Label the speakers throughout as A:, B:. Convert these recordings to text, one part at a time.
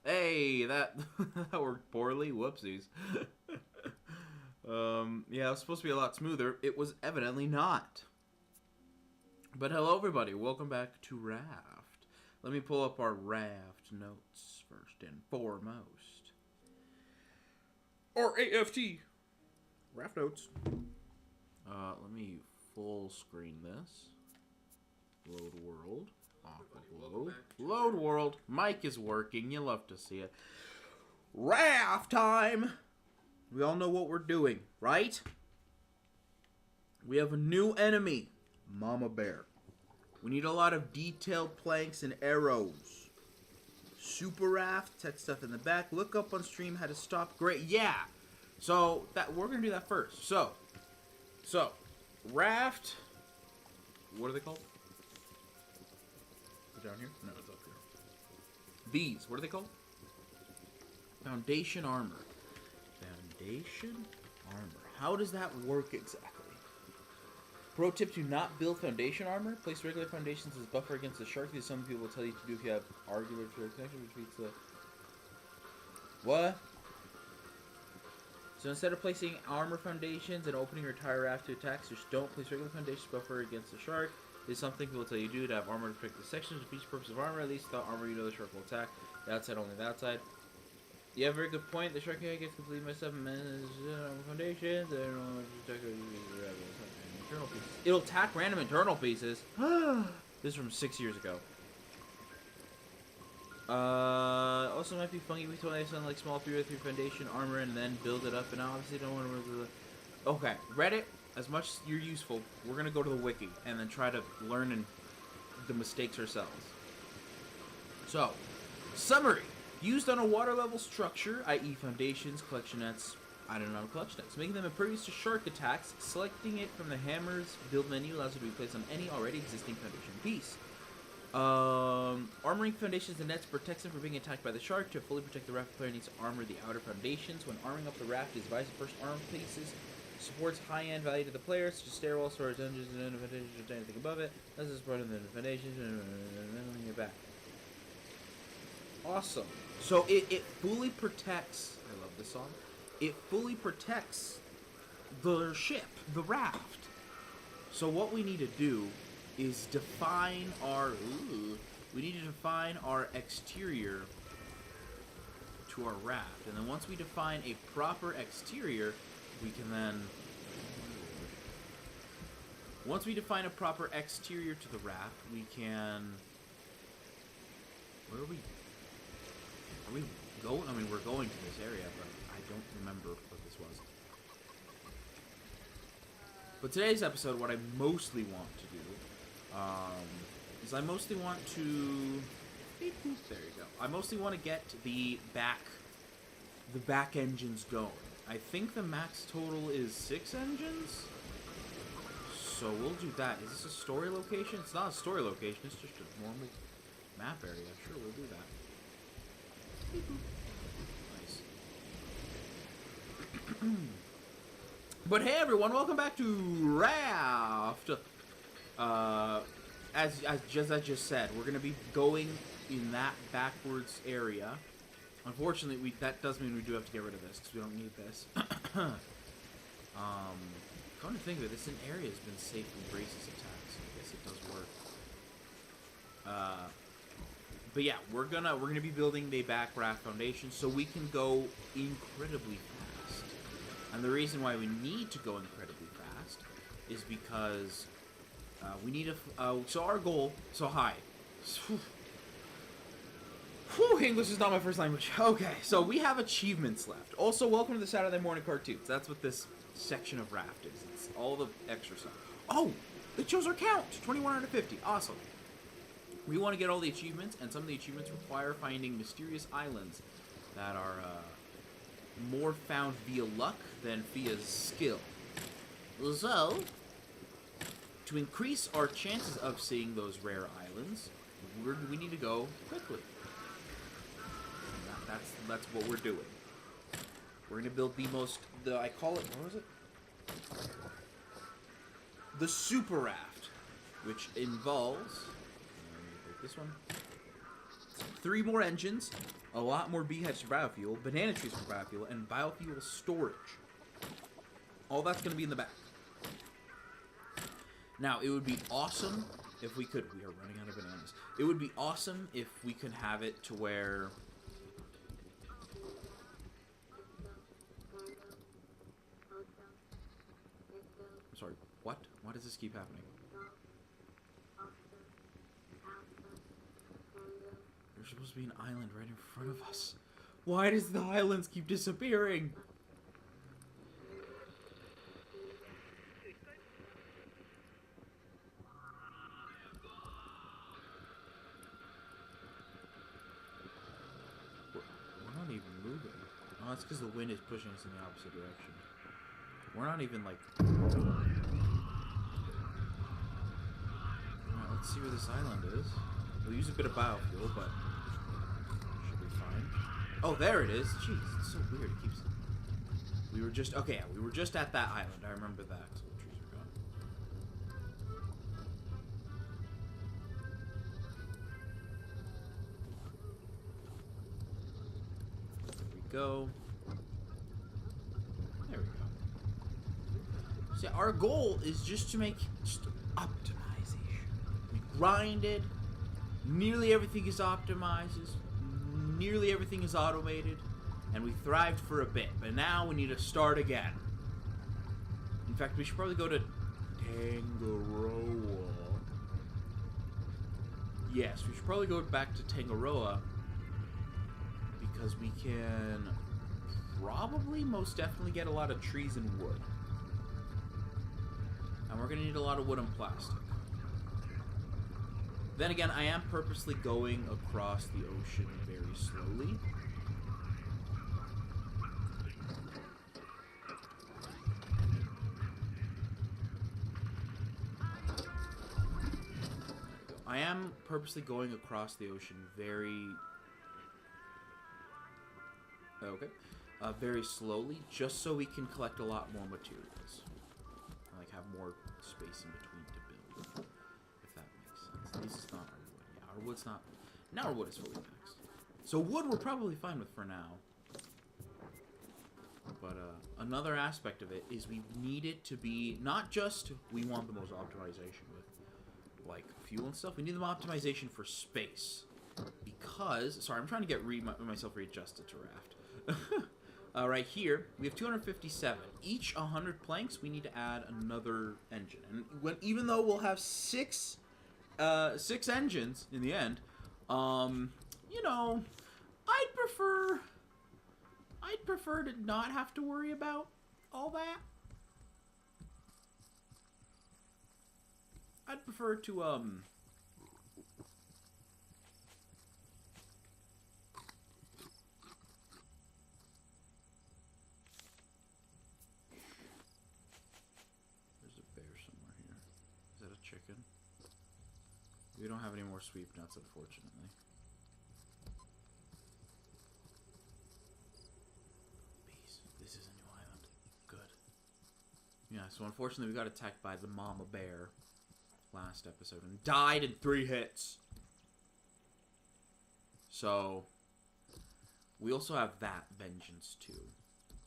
A: Hey, that that worked poorly. Whoopsies. Yeah, it was supposed to be a lot smoother. It was evidently not. But hello, everybody. Welcome back to Raft. Let me pull up our Raft notes first and foremost. R-A-F-T. Raft notes. Let me full screen this. Load world. Load. Load world. Mic is working. You love to see it. Raft time! We all know what we're doing, right? We have a new enemy. Mama Bear. We need a lot of detailed planks and arrows. Super Raft, tech stuff in the back. Look up on stream how to stop. Great, yeah. So that we're gonna do that first. So Raft. What are they called? Is it down here? No, it's up here. These. What are they called? Foundation armor. Foundation armor. How does that work exactly? Pro tip: do not build foundation armor. Place regular foundations as buffer against the shark. These some people will tell you to do if you have argular connection, which beats the... What? So instead of placing armor foundations and opening your entire raft to attacks, just don't place regular foundations buffer against the shark. This is something people will tell you to do to have armor to protect the sections. For each purpose of armor, at least without armor, you know the shark will attack. The outside, only the outside. You have a very good point. The shark gets completely messed up and foundations. Internal pieces. It'll attack random internal pieces. This is from 6 years ago. Also might be funky. We totally something like small 303 foundation armor and then build it up. And I obviously don't want to. Okay, Reddit. As much as you're useful, we're gonna go to the wiki and then try to learn the mistakes ourselves. So, summary. Used on a water level structure, i.e. foundations, collection nets, I don't know, collection nets, making them impervious to shark attacks. Selecting it from the hammer's build menu allows you to be placed on any already existing foundation piece. Armoring foundations and nets protects them from being attacked by the shark. To fully protect the raft, the player needs to armor the outer foundations. When arming up the raft, it is advised to first arm pieces. Supports high-end value to the player, such as stairwell, storage engines, and foundations, or anything above it. This is part of the foundations, and then on your back. Awesome. So it fully protects... I love this song. It fully protects the ship, the raft. So what we need to do is define our... we need to define our exterior to our raft. And then once we define a proper exterior, we can then... Once we define a proper exterior to the raft, we can... Where are we going? I mean, we're going to this area, but I don't remember what this was. But today's episode, what I mostly want to do, is I mostly want to... There you go. I mostly want to get the back engines going. I think the max total is 6 engines? So we'll do that. Is this a story location? It's not a story location, it's just a normal map area. Sure, we'll do that. Nice. But hey everyone, welcome back to Raft! As I just said, we're going to be going in that backwards area. Unfortunately, that does mean we do have to get rid of this, because we don't need this. Come to think of it, this area has been safe from racist attacks, so I guess it does work. But yeah, we're gonna be building the back raft foundation so we can go incredibly fast. And the reason why we need to go incredibly fast is because we need a... so our goal... So hi. Whew, English is not my first language. Okay, so we have achievements left. Also, welcome to the Saturday morning cartoons. That's what this section of Raft is. It's all the extra stuff. Oh! It shows our count! 21 out of 50. Awesome. We want to get all the achievements, and some of the achievements require finding mysterious islands that are more found via luck than via skill. So, to increase our chances of seeing those rare islands, we need to go quickly. That's what we're doing. We're going to build I call it, what was it? The Super Raft, which involves... Let me break this one. 3 more engines, a lot more beehives for biofuel, banana trees for biofuel, and biofuel storage. All that's going to be in the back. Now, it would be awesome if we could... We are running out of bananas. It would be awesome if we could have it to where... I'm sorry, what? Why does this keep happening? There's supposed to be an island right in front of us. Why does the islands keep disappearing? We're not even moving. Oh, that's because the wind is pushing us in the opposite direction. We're not even, like... Alright, let's see where this island is. We'll use a bit of biofuel, but... should be fine. Oh, there it is! Jeez, it's so weird. It keeps... We were just... Okay, yeah, we were just at that island. I remember that. So the trees are gone. There we go. There we go. See, our goal is just to make... just optimization. We grinded. Nearly everything is optimized. Nearly everything is automated. And we thrived for a bit. But now we need to start again. In fact, we should probably go to Tangaroa. Yes, we should probably go back to Tangaroa. Because we can probably most definitely get a lot of trees and wood. And we're going to need a lot of wood and plastic. Then again, I am purposely going across the ocean very slowly. I am purposely going across the ocean very... Okay. Very slowly, just so we can collect a lot more materials. Like, have more space in between to build. If that makes sense. This is not our wood. Yeah, our wood's not... Now our wood is fully maxed. So wood we're probably fine with for now. But, another aspect of it is we need it to be... Not just we want the most optimization with, like, fuel and stuff. We need the optimization for space. Because... Sorry, I'm trying to get myself readjusted to Raft. Right here, we have 257. Each 100 planks, we need to add another engine. And even though we'll have six engines in the end, you know, I'd prefer to not have to worry about all that. I'd prefer to, chicken. We don't have any more sweep nuts, unfortunately. Bees. This is a new island. Good. Yeah, so unfortunately we got attacked by the mama bear last episode and died in 3 hits. So, we also have that vengeance too.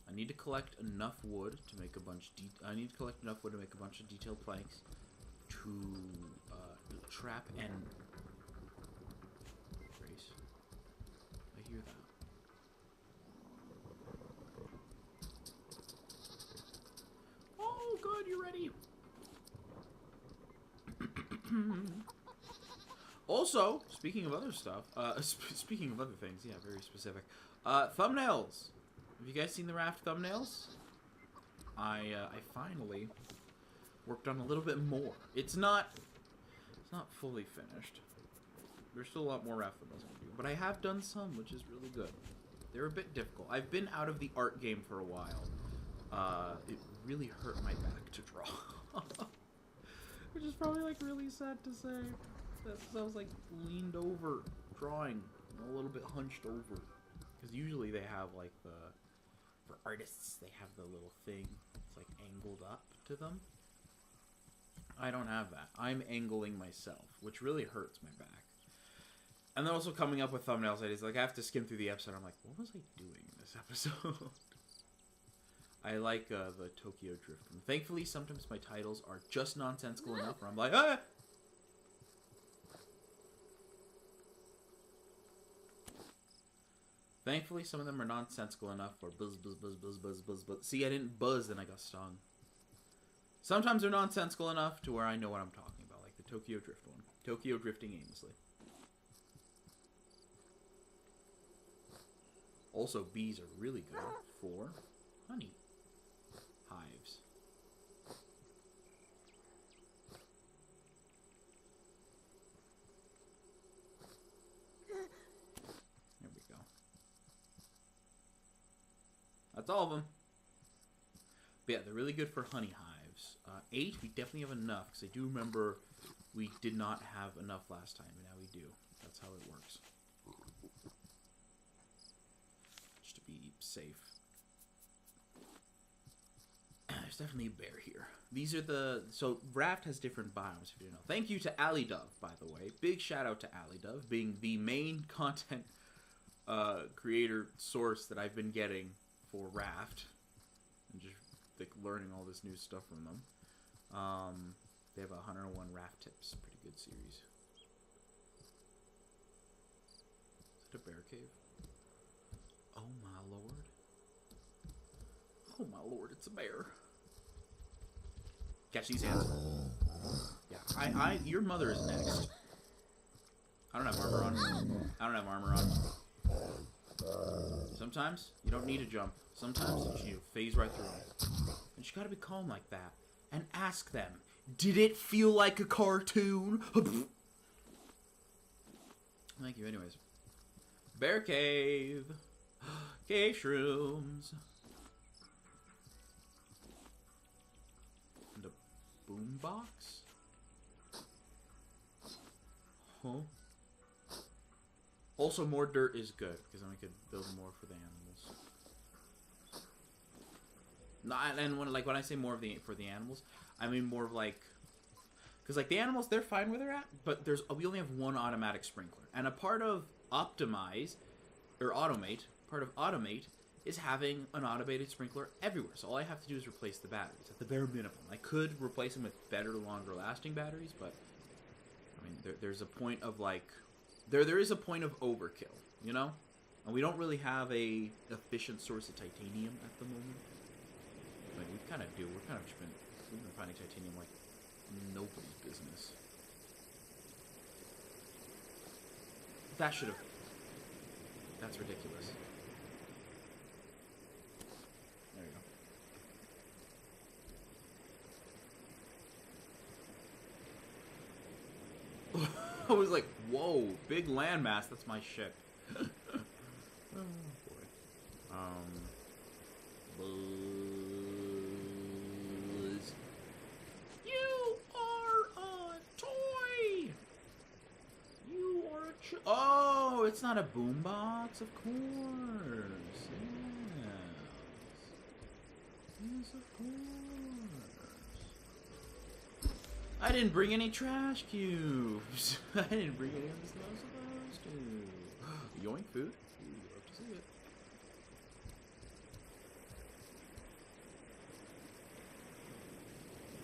A: I need to collect enough wood to make a bunch of detailed planks to trap and race. I hear that. Oh, good, you're ready. Also, speaking of other stuff, speaking of other things, yeah, very specific. Thumbnails. Have you guys seen the Raft thumbnails? I finally worked on a little bit more. It's not fully finished. There's still a lot more Raft thumbnails I can do, but I have done some, which is really good. They're a bit difficult. I've been out of the art game for a while. It really hurt my back to draw. Which is probably, like, really sad to say. That's because I was, like, leaned over drawing, a little bit hunched over. Because usually they have, like, for artists, they have the little thing that's, like, angled up to them. I don't have that. I'm angling myself, which really hurts my back. And then also coming up with thumbnails ideas. Like, I have to skim through the episode. I'm like, what was I doing in this episode? I like the Tokyo Drift one. Thankfully, sometimes my titles are just nonsensical enough where I'm like, ah! Thankfully, some of them are nonsensical enough for buzz, buzz, buzz, buzz, buzz, buzz, buzz. See, I didn't buzz, then I got stung. Sometimes they're nonsensical enough to where I know what I'm talking about, like the Tokyo Drift one. Tokyo drifting aimlessly. Also, bees are really good for honey hives. There we go. That's all of them. But yeah, they're really good for honey hives. 8, we definitely have enough, because I do remember we did not have enough last time, and now we do. That's how it works. Just to be safe. There's definitely a bear here. These are the... So, Raft has different biomes, if you know. Thank you to Alley Dove, by the way. Big shout out to Alley Dove, being the main content creator source that I've been getting for Raft. And just like learning all this new stuff from them. They have 101 Raft tips. Pretty good series. Is it a bear cave? Oh my lord. Oh my lord, it's a bear. Catch these hands. Yeah, your mother is next. I don't have armor on. I don't have armor on. Sometimes you don't need to jump. Sometimes you phase right through them. And you gotta be calm like that. And ask them, did it feel like a cartoon? Thank you, anyways. Bear cave. Cave shrooms. And a boombox? Huh? Also, more dirt is good, because then we could build more for the animals. No, and when I say more for the animals, I mean more of like, because like the animals, they're fine where they're at, but we only have one automatic sprinkler, and a part of automate is having an automated sprinkler everywhere. So all I have to do is replace the batteries at the bare minimum. I could replace them with better, longer lasting batteries, but I mean there's a point of like there is a point of overkill, you know, and we don't really have a efficient source of titanium at the moment. Like, we kind of do. We've been finding titanium like nobody's business. That's ridiculous. There you go. I was like, whoa, big landmass. That's my ship. Oh, boy. Buzz. You are a toy! You are a oh, it's not a boombox, of course. Yes. Yes, of course. I didn't bring any trash cubes. I didn't bring any of this I was supposed to. Yoink food. Ooh, love to see it.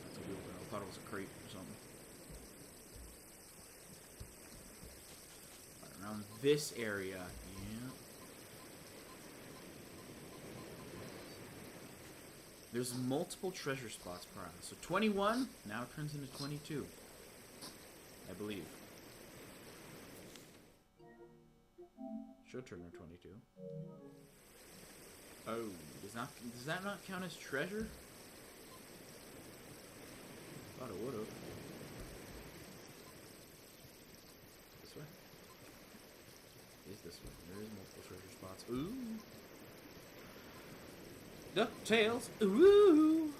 A: That's a wheelbarrow. I thought it was a crate or something. Right, around this area, yeah. There's multiple treasure spots per island. So 21 now turns into 22. I believe. Should turn into 22. Oh, does that not count as treasure? Thought it would have. This way? Is this way? There is multiple treasure spots. Ooh. DuckTales. Ooh.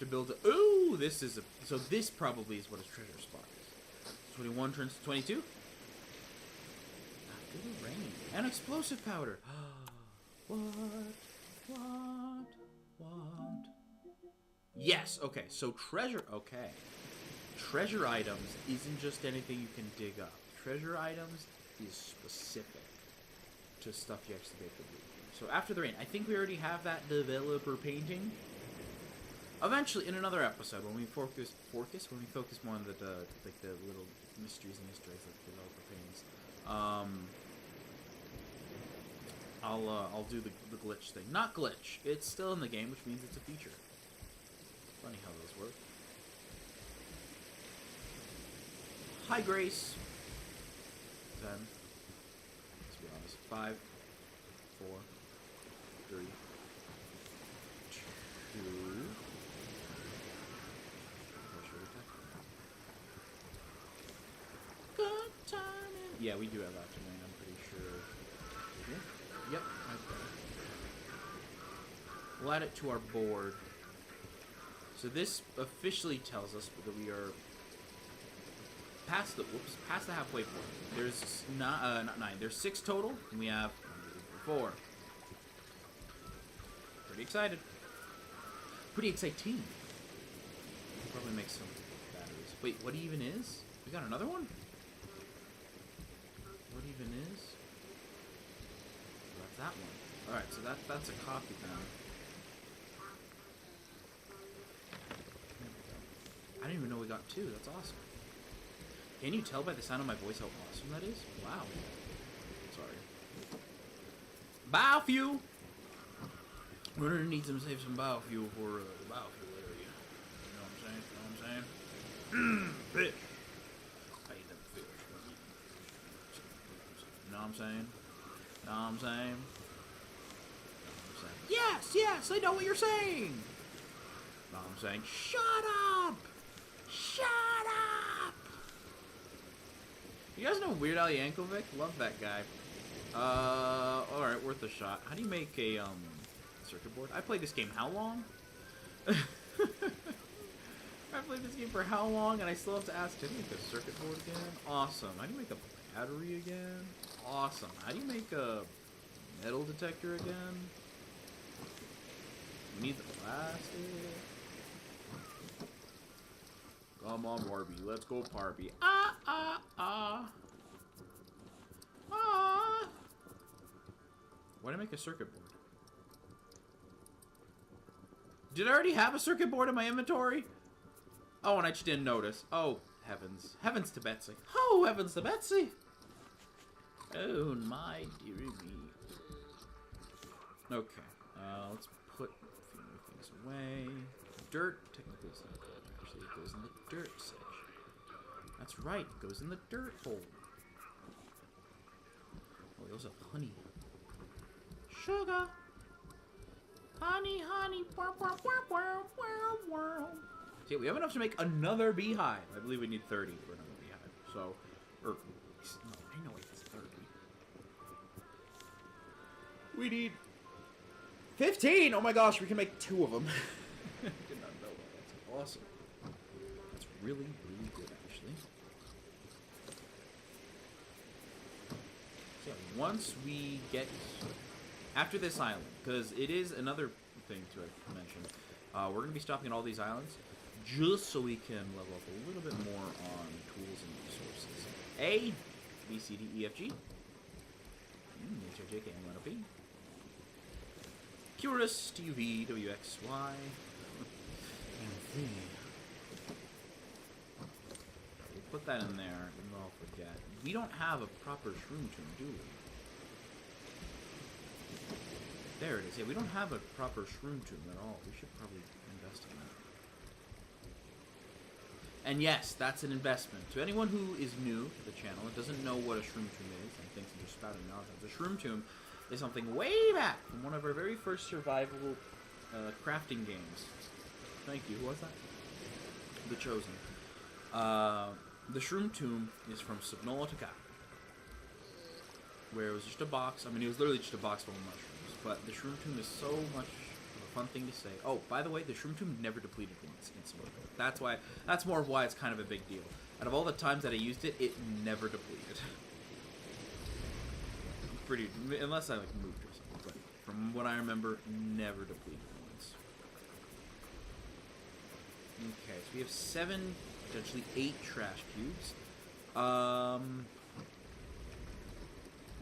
A: build a... Ooh, this is a... So this probably is what a treasure spot is. 21 turns to 22. After the rain. And explosive powder. What? Yes, okay, so treasure... Okay. Treasure items isn't just anything you can dig up. Treasure items is specific to stuff you actually get to do. So after the rain, I think we already have that developer painting. Eventually, in another episode, when we focus more on the like the little mysteries and Easter eggs, like the developer paintings, I'll do the glitch thing. Not glitch. It's still in the game, which means it's a feature. Funny how those work. Hi, Grace. 10. Let's be honest. 5, 4, 3, 2. Good timing. Yeah, we do have afternoon, I'm pretty sure. Yep. Okay. We'll add it to our board. So this officially tells us that we are past the halfway point. There's not 9. There's 6 total, and we have 4. Pretty excited. Pretty exciting. We'll probably make some batteries. Wait, what even is? We got another one? What even is? That's that one. Alright, so that's a copy now. I didn't even know we got 2. That's awesome. Can you tell by the sound of my voice how awesome that is? Wow. Sorry. Biofuel! We're gonna need to save some biofuel for the biofuel area. You know what I'm saying? Fish! I eat them fish. You know what I'm saying? Know what I'm saying? Yes, yes, I know what you're saying! Know what I'm saying? Shut up! Shut up! You guys know Weird Al Yankovic? Love that guy. Alright, worth a shot. How do you make a, circuit board? I played this game how long? I played this game for how long, and I still have to ask, how do you make a circuit board again? Awesome. How do you make a battery again? Awesome. How do you make a metal detector again? We need the plastic. Come on, Barbie. Let's go, Barbie. Ah, ah, ah. Ah. Why did I make a circuit board? Did I already have a circuit board in my inventory? Oh, and I just didn't notice. Oh, heavens. Heavens to Betsy. Oh, heavens to Betsy. Oh, my dearie me. Okay. Let's put a few more things away. Dirt technically is not good. Actually, it goes in the dirt section. That's right. It goes in the dirt hole. Oh, those are honey. Sugar. Honey, honey. See, we have enough to make another beehive. I believe we need 30 for another beehive. So, no, I know it's 30. We need 15! Oh my gosh, we can make 2 of them. I did not know that. That's awesome. That's really, really good, actually. So, once we get... After this island, because it is another thing to mention, we're going to be stopping at all these islands, just so we can level up a little bit more on tools and resources. A, B, C, D, E, F, G. H, I, J, K, L, M, N, O, P. Curious, T, U, V, W, X, Y, and Z. We'll put that in there, and I'll forget. We don't have a proper shroom tomb, do we? There it is. Yeah, we don't have a proper shroom tomb at all. We should probably invest in that. And yes, that's an investment. To anyone who is new to the channel and doesn't know what a shroom tomb is, and thinks I'm just spouting nonsense, a shroom tomb is something way back from one of our very first survival crafting games. Thank you. Who was that? The Chosen. The shroom tomb is from Subnautica, where it was just a box. I mean, it was literally just a box full of mushrooms. But the shroom tomb is so much of a fun thing to say. Oh, by the way, the Shroom Tomb never depleted once in Smoke. That's more of why it's kind of a big deal. Out of all the times that I used it, it never depleted. Unless I like moved or something. But from what I remember, never depleted once. Okay, so we have 7, potentially 8 trash cubes.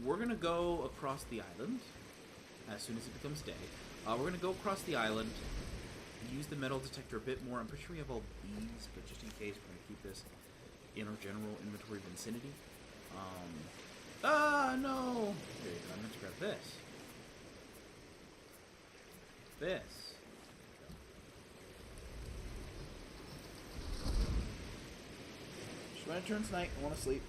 A: We're gonna go across the island as soon as it becomes day. We're gonna go across the island, use the metal detector a bit more. I'm pretty sure we have all these, but just in case, we're gonna keep this in our general inventory vicinity. No! There you go. I meant to grab this. This. Just when it turns night, I want to sleep.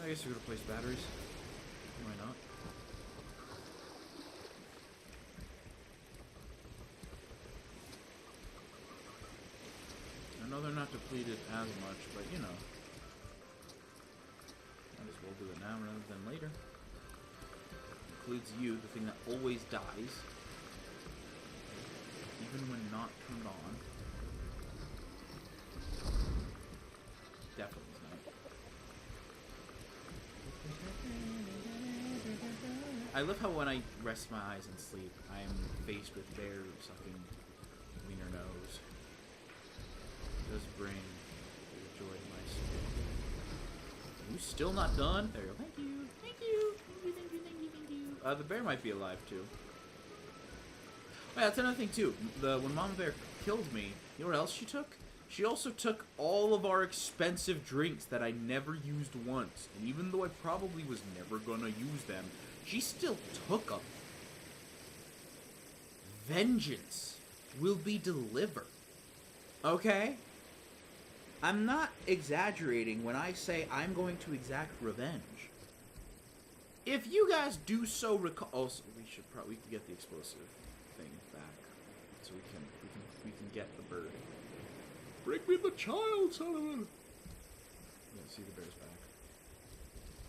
A: I guess we're gonna place batteries. Why not? I know they're not depleted as much, but you know. Might as well do it now rather than later. Includes you, the thing that always dies. Even when not turned on. Definitely is not. I love how when I rest my eyes and sleep, I am faced with bear sucking wiener nose. It does bring the joy to my soul. Are you still not done? There you go. Thank you. Thank you. Thank you, thank you, thank you, thank you. The bear might be alive too. Oh, yeah, that's another thing too. When Mama Bear killed me, you know what else she took? She also took all of our expensive drinks that I never used once. And even though I probably was never gonna use them, she still took them. Vengeance will be delivered. Okay? I'm not exaggerating when I say I'm going to exact revenge. If you guys do so recall... Oh, so we can get the explosive thing back. So we can get the bird. Bring me the child, son of a... Yeah, see the bear's back.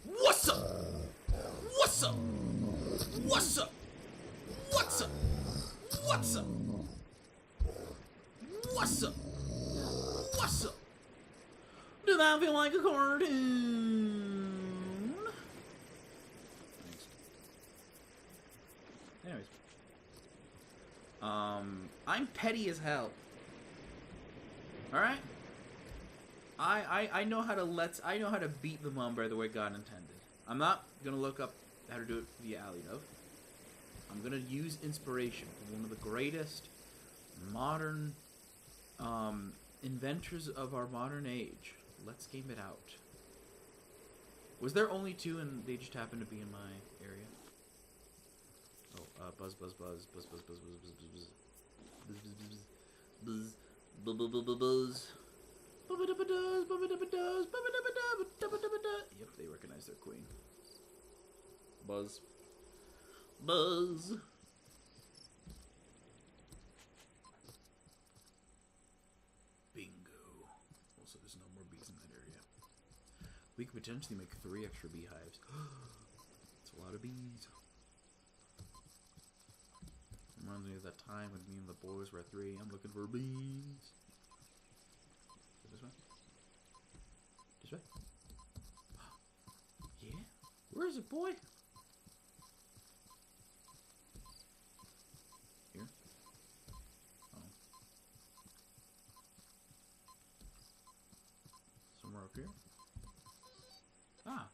A: What's up? What's up? What's up? What's up? What's up? What's up? What's up? Do that feel like a cartoon? Thanks. Anyways. I'm petty as hell. Alright? I know how to beat the Mom Bear the way God intended. I'm not gonna look up how to do it via Alley Dove. I'm gonna use inspiration from one of the greatest modern inventors of our modern age. Let's game it out. Was there only 2 and they just happened to be in my area? Oh, buzz, buzz, buzz, buzz, buzz, buzz, buzz, buzz, buzz, buzz, buzz, buzz, buzz, buzz, buzz, buzz. Yep, they recognize their queen. Buzz. Buzz. Bingo. Also, there's no more bees in that area. We could potentially make 3 extra beehives. It's a lot of bees. Reminds me of that time when me and the boys were at 3 a.m. looking for bees. This way? This way? Yeah? Where is it, boy? Here? Oh. Somewhere up here? Ah.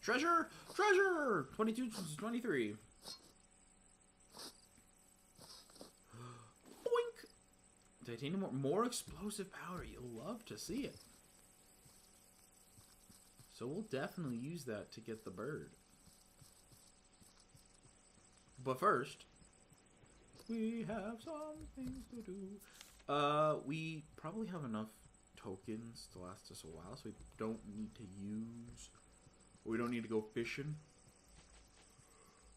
A: Treasure! Treasure! 22 to 23. Boink! Titanium, more explosive powder. You'll love to see it. So we'll definitely use that to get the bird. But first, we have some things to do. We probably have enough tokens to last us a while, so we don't need to use... We don't need to go fishing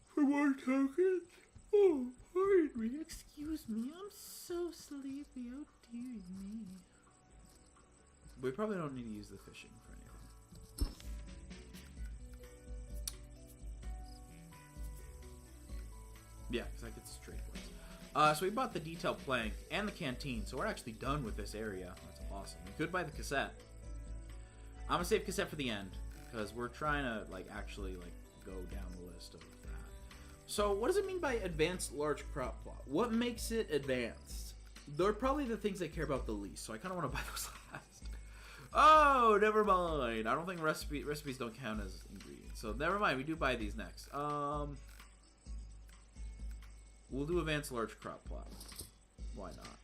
A: for more tokens. Oh, pardon me. Excuse me. I'm so sleepy. Oh, dear me. We probably don't need to use the fishing for anything. Yeah, because I get straight points. So we bought the detail plank and the canteen, so we're actually done with this area. That's awesome. We could buy the cassette. I'm gonna save cassette for the end because we're trying to actually go down the list of that. So what does it mean by advanced large crop plot? What makes it advanced? They're probably the things I care about the least, so I kind of want to buy those last. Oh, never mind. I don't think recipes don't count as ingredients, so never mind. We do buy these next. We'll do advanced large crop plot. Why not?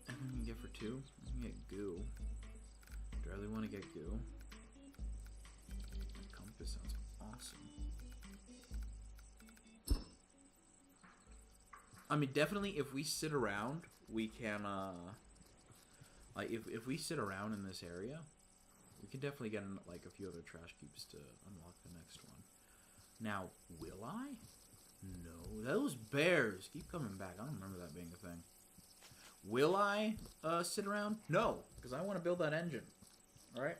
A: And then we can get for 2. We can get goo. Do I really want to get goo? The compass sounds awesome. I mean, definitely, if we sit around, we can, if we sit around in this area, we can definitely get, a few other trash cubes to unlock the next one. Now, will I? No. Those bears keep coming back. I don't remember that being a thing. Will I, sit around? No, because I want to build that engine. Alright?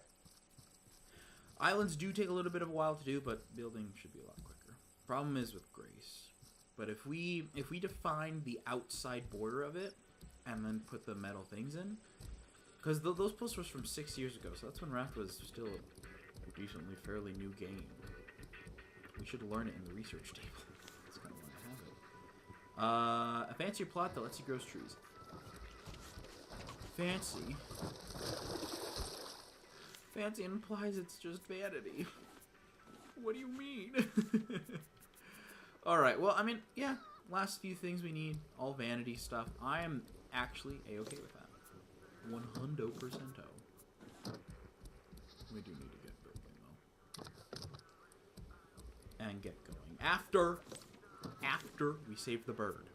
A: Islands do take a little bit of a while to do, but building should be a lot quicker. Problem is with Grace. But if we define the outside border of it and then put the metal things in, because those posts were from 6 years ago, so that's when Raft was still a decently fairly new game. We should learn it in the research table. That's kind of why I have it. A fancier plot that lets you grow trees. Fancy. Fancy implies it's just vanity. What do you mean? Alright, well, I mean, yeah, last few things we need, all vanity stuff. I am actually A-okay with that. 100%. We do need to get building, though. And get going. After we save the bird.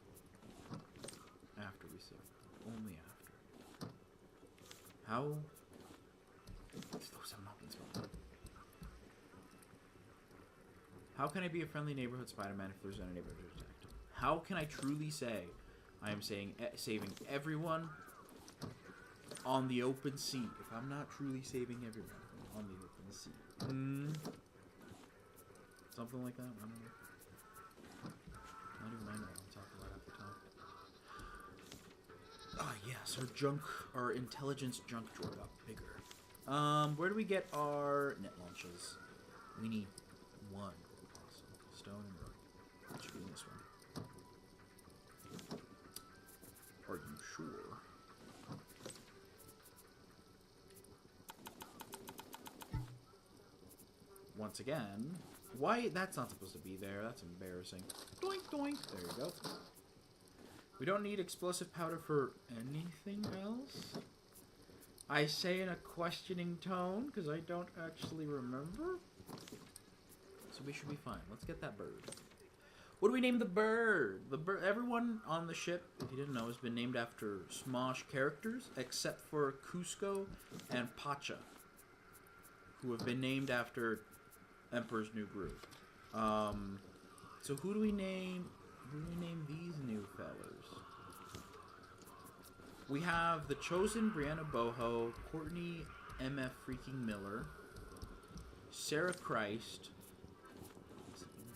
A: After we save it. Only after. How? Those have not been spelled. How can I be a friendly neighborhood Spider-Man if there's any neighborhood attacked? How can I truly say I am saving everyone on the open sea if I'm not truly saving everyone on the open sea? Something like that? I don't know. Not even I know what I'm talking about at the top. Ah, yes, our intelligence junk drawer got bigger. Where do we get our net launches? We need 1. Awesome. Stone and rope. It should be in this one. Are you sure? Once again, why? That's not supposed to be there. That's embarrassing. Doink, doink. There you go. We don't need explosive powder for anything else? I say in a questioning tone, because I don't actually remember. So we should be fine. Let's get that bird. What do we name the bird? The bird. Everyone on the ship, if you didn't know, has been named after Smosh characters, except for Cusco and Pacha, who have been named after Emperor's New Groove. So who do we name? Who do we name these new fellers? We have the Chosen, Brianna Boho, Courtney MF freaking Miller, Sarah Christ,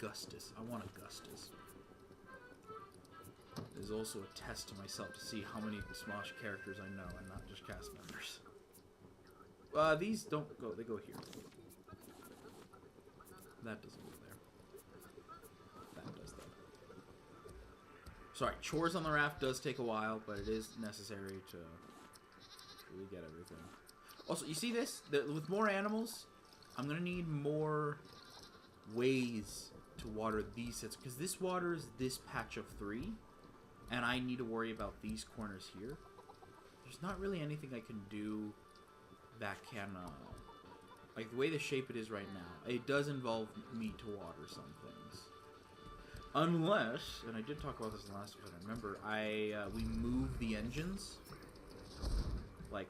A: Gustus. I want Augustus. There's also a test to myself to see how many Smosh characters I know and not just cast members. These don't go. They go here. That doesn't go there. That does though. Sorry, chores on the raft does take a while, but it is necessary to really get everything. Also, you see this? With more animals, I'm gonna need more ways to water these sets, because this waters this patch of 3, and I need to worry about these corners here. There's not really anything I can do that can, like the way the shape it is right now, it does involve me to water some things. Unless, and I did talk about this in the last episode, I remember, we move the engines, like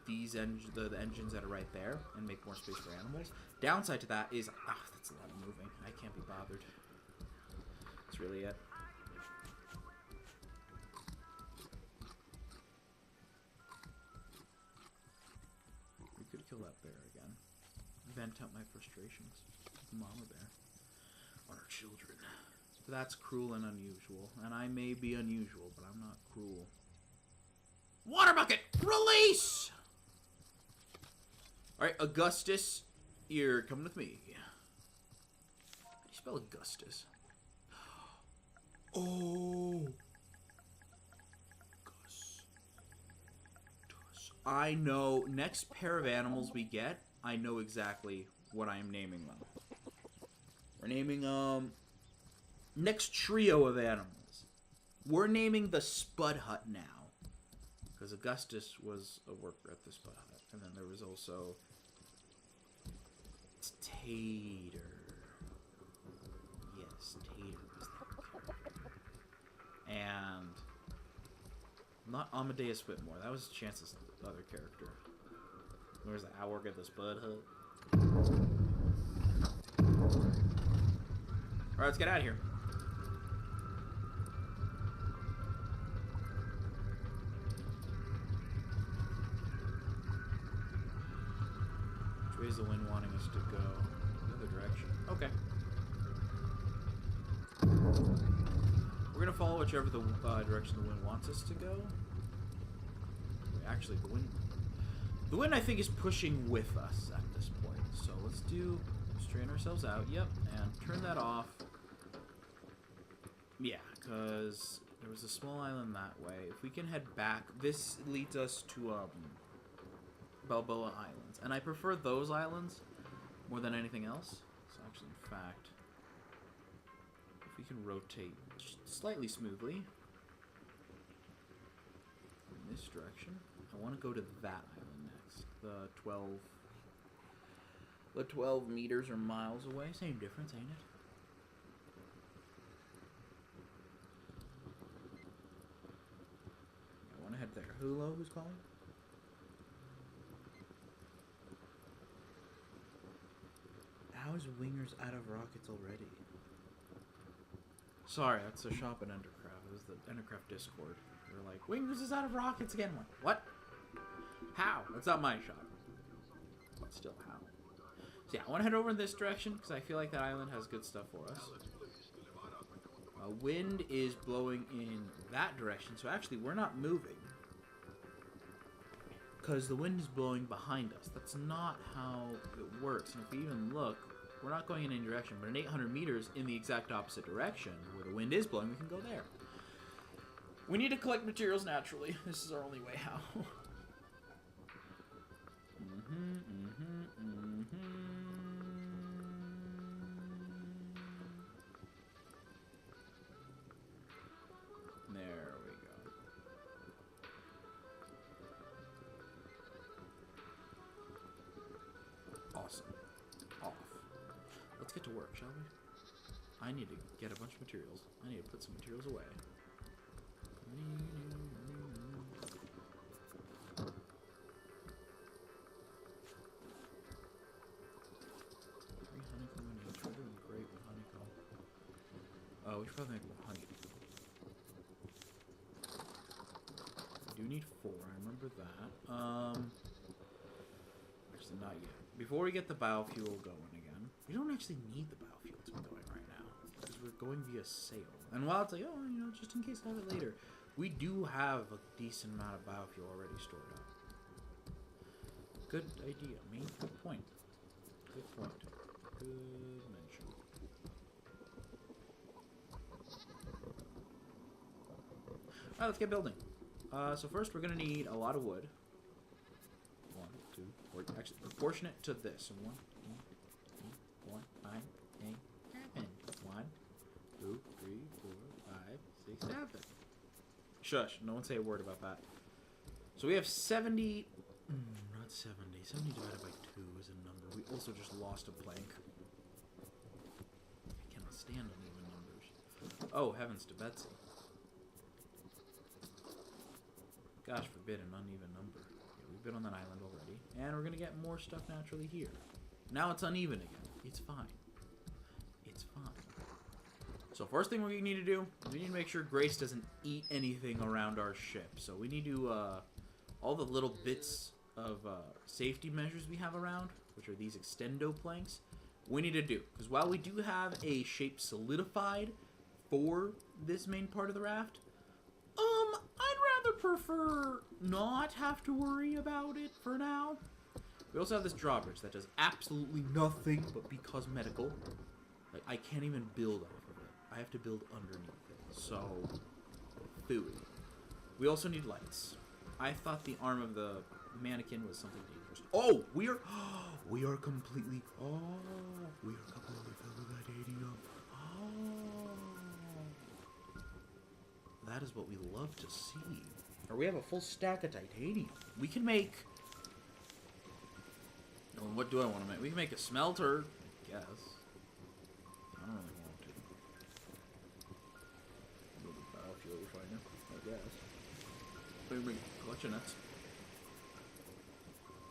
A: these the engines that are right there, and make more space for animals. Downside to that is, that's a lot of moving. I can't be bothered. That's really it. We could kill that bear again. Vent out my frustrations. Mama bear. On our children. That's cruel and unusual. And I may be unusual, but I'm not cruel. Water bucket! Release! Alright, Augustus, you're coming with me. How do you spell Augustus? Oh! I know, next pair of animals we get, I know exactly what I am naming them. We're naming, next trio of animals. We're naming the Spud Hut now. Because Augustus was a worker at the Spud Hut. And then there was also Tater. Yes, Tater was there. And not Amadeus Whitmore. That was Chance's other character. Where's the I work at the Spud Hut? Alright, let's get out of here. Which way is the wind wanting us to go? The other direction. Okay. We're gonna follow whichever the direction the wind wants us to go. Wait, actually, the wind I think is pushing with us at this point. So let's straighten ourselves out. Yep, and turn that off. Yeah, because there was a small island that way. If we can head back, this leads us to Balboa Islands, and I prefer those islands more than anything else. So actually, in fact, if we can rotate slightly smoothly in this direction, I want to go to that island next. The 12 meters or miles away. Same difference, ain't it? I want to head there. Hello, who's calling? How is Wingers out of rockets already? Sorry, that's the shop at Endercraft. It was the Endercraft Discord. They're like, Wingers is out of rockets again. What? How? That's not my shop. But still, how? So yeah, I want to head over in this direction because I feel like that island has good stuff for us. Wind is blowing in that direction, so actually we're not moving because the wind is blowing behind us. That's not how it works. And if we even look, we're not going in any direction, but in 800 meters in the exact opposite direction, where the wind is blowing, we can go there. We need to collect materials naturally. This is our only way how. There we go. Awesome. Off. Let's get to work, shall we? I need to get a bunch of materials. I need to put some materials away. Oh, we should probably make more honey. We do need 4, I remember that. Actually, not yet. Before we get the biofuel going again, we don't actually need the biofuel to be going right now, because we're going via sail. And while it's like, oh, you know, just in case I have it later, we do have a decent amount of biofuel already stored up. Good idea, me. Good point. Good point. Good mention. Alright, let's get building. So first we're going to need a lot of wood. 1, 2, 4, actually proportionate to this. 1, 2, 3, 4, 5, 8, 7. 1, 2, 3, 4, 5, 6, 7. Shush, no one say a word about that. So we have 70, not 70, 70 divided by 2 is a number. We also just lost a plank. I cannot stand uneven numbers. Oh, heavens to Betsy. Gosh forbid an uneven number. Yeah, we've been on that island already. And we're going to get more stuff naturally here. Now it's uneven again. It's fine. It's fine. So first thing we need to do, we need to make sure Grace doesn't eat anything around our ship. So we need to, all the little bits of safety measures we have around, which are these extendo planks, we need to do. Because while we do have a shape solidified for this main part of the raft. I'd rather prefer not have to worry about it for now. We also have this drawbridge that does absolutely nothing but be cosmetical. Like, I can't even build off of it. I have to build underneath it. So, phooey. We also need lights. I thought the arm of the mannequin was something dangerous. Oh, we are completely filled with titanium. Oh, that is what we love to see. Or we have a full stack of titanium. We can make. Oh, what do I want to make? We can make a smelter, I guess. I don't really want to. Maybe biofuel refiner, I guess. We can make a collection nets.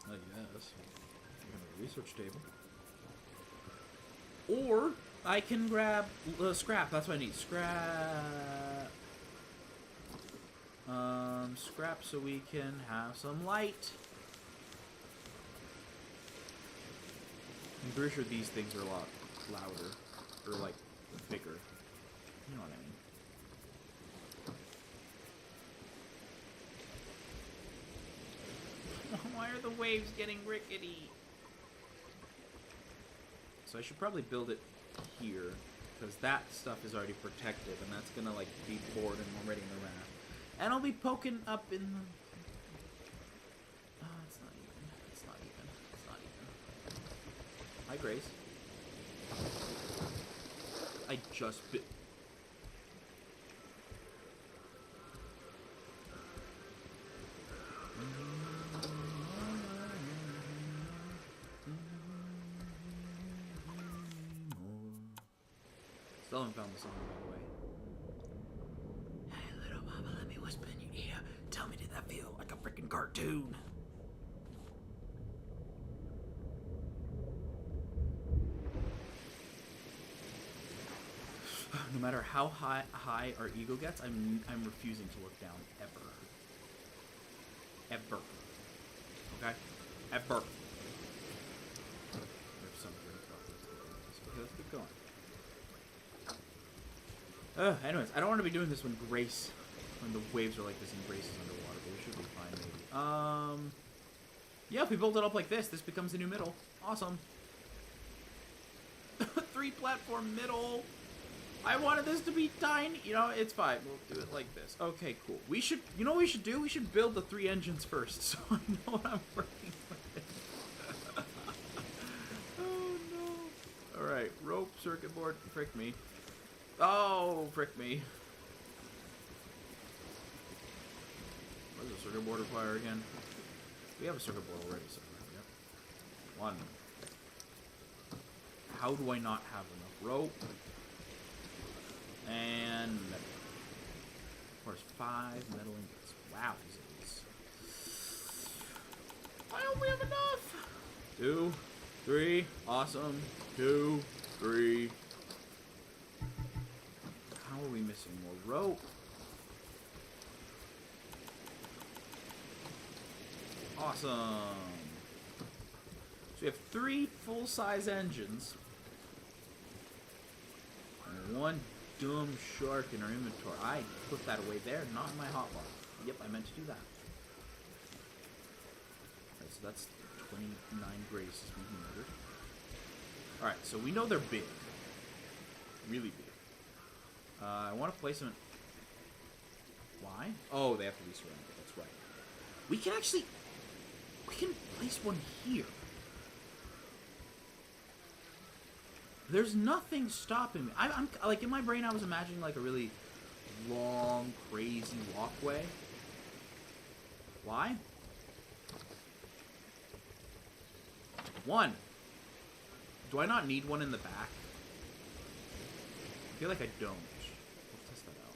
A: I guess. We have a research table. Or I can grab scrap. That's what I need. Scrap. Scrap so we can have some light. I'm pretty sure these things are a lot louder. Or, like, bigger. You know what I mean. Why are the waves getting rickety? So I should probably build it here. Because that stuff is already protected. And that's gonna, like, be bored and already in the raft. And I'll be poking up in the... Oh, it's not even. It's not even. It's not even. Hi, Grace. I just bit... Still haven't found the song, by the way. Hey, little mama, let me whisper in your ear. Tell me, did that feel like a freaking cartoon? No matter how high our ego gets, I'm refusing to look down ever. Ever. Okay? Ever. There's some drink about this. Let's keep going. Anyways, I don't want to be doing this when when the waves are like this and Grace is underwater, but we should be fine, maybe. Yeah, if we build it up like this, this becomes the new middle. Awesome. 3-platform middle. I wanted this to be tiny. You know, it's fine. We'll do it like this. Okay, cool. We should, you know what we should do? We should build the 3 engines first, so I know what I'm working with. Oh, no. Alright, rope, circuit board, frick me. Oh, frick me. What does a circuit board require again? We have a circuit board already, so yep. 1. How do I not have enough rope? And metal. Of course, 5 metal ingots. Wow, these ingots. I hope we have enough! 2, 3, awesome. 2, 3. How are we missing more rope? Awesome. So we have 3 full-size engines. And 1 dumb shark in our inventory. I put that away there, not in my hotbar. Yep, I meant to do that. Alright, so that's 29 graces we've murdered. Alright, so we know they're big. Really big. I want to place them in... Why? Oh, they have to be surrounded. That's right. We can actually... We can place one here. There's nothing stopping me. I'm like, in my brain, I was imagining like a really long, crazy walkway. Why? 1. Do I not need one in the back? I feel like I don't. Let's test that out.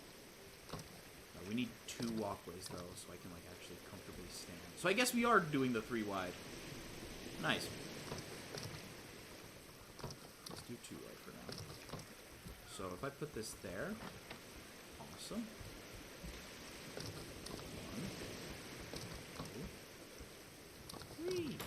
A: No, we need 2 walkways though, so I can like actually comfortably stand. So I guess we are doing the 3 wide. Nice. Let's do 2 wide for now. So if I put this there, awesome. 1, 2, 3.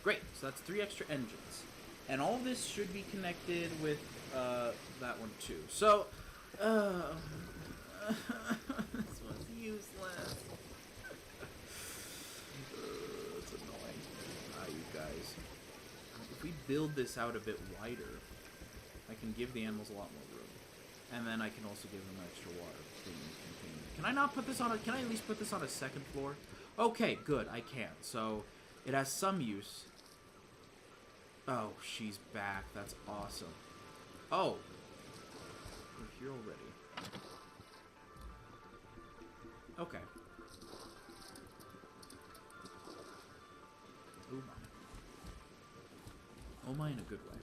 A: Great. So that's 3 extra engines. And all of this should be connected with that one too. So, this was useless. It's annoying. You guys. If we build this out a bit wider, I can give the animals a lot more room. And then I can also give them extra water. Can I not put this on a... Can I at least put this on a second floor? Okay, good. I can. So, it has some use. Oh, she's back. That's awesome. Oh. We're here already. Okay. Oh my. Oh my in a good way.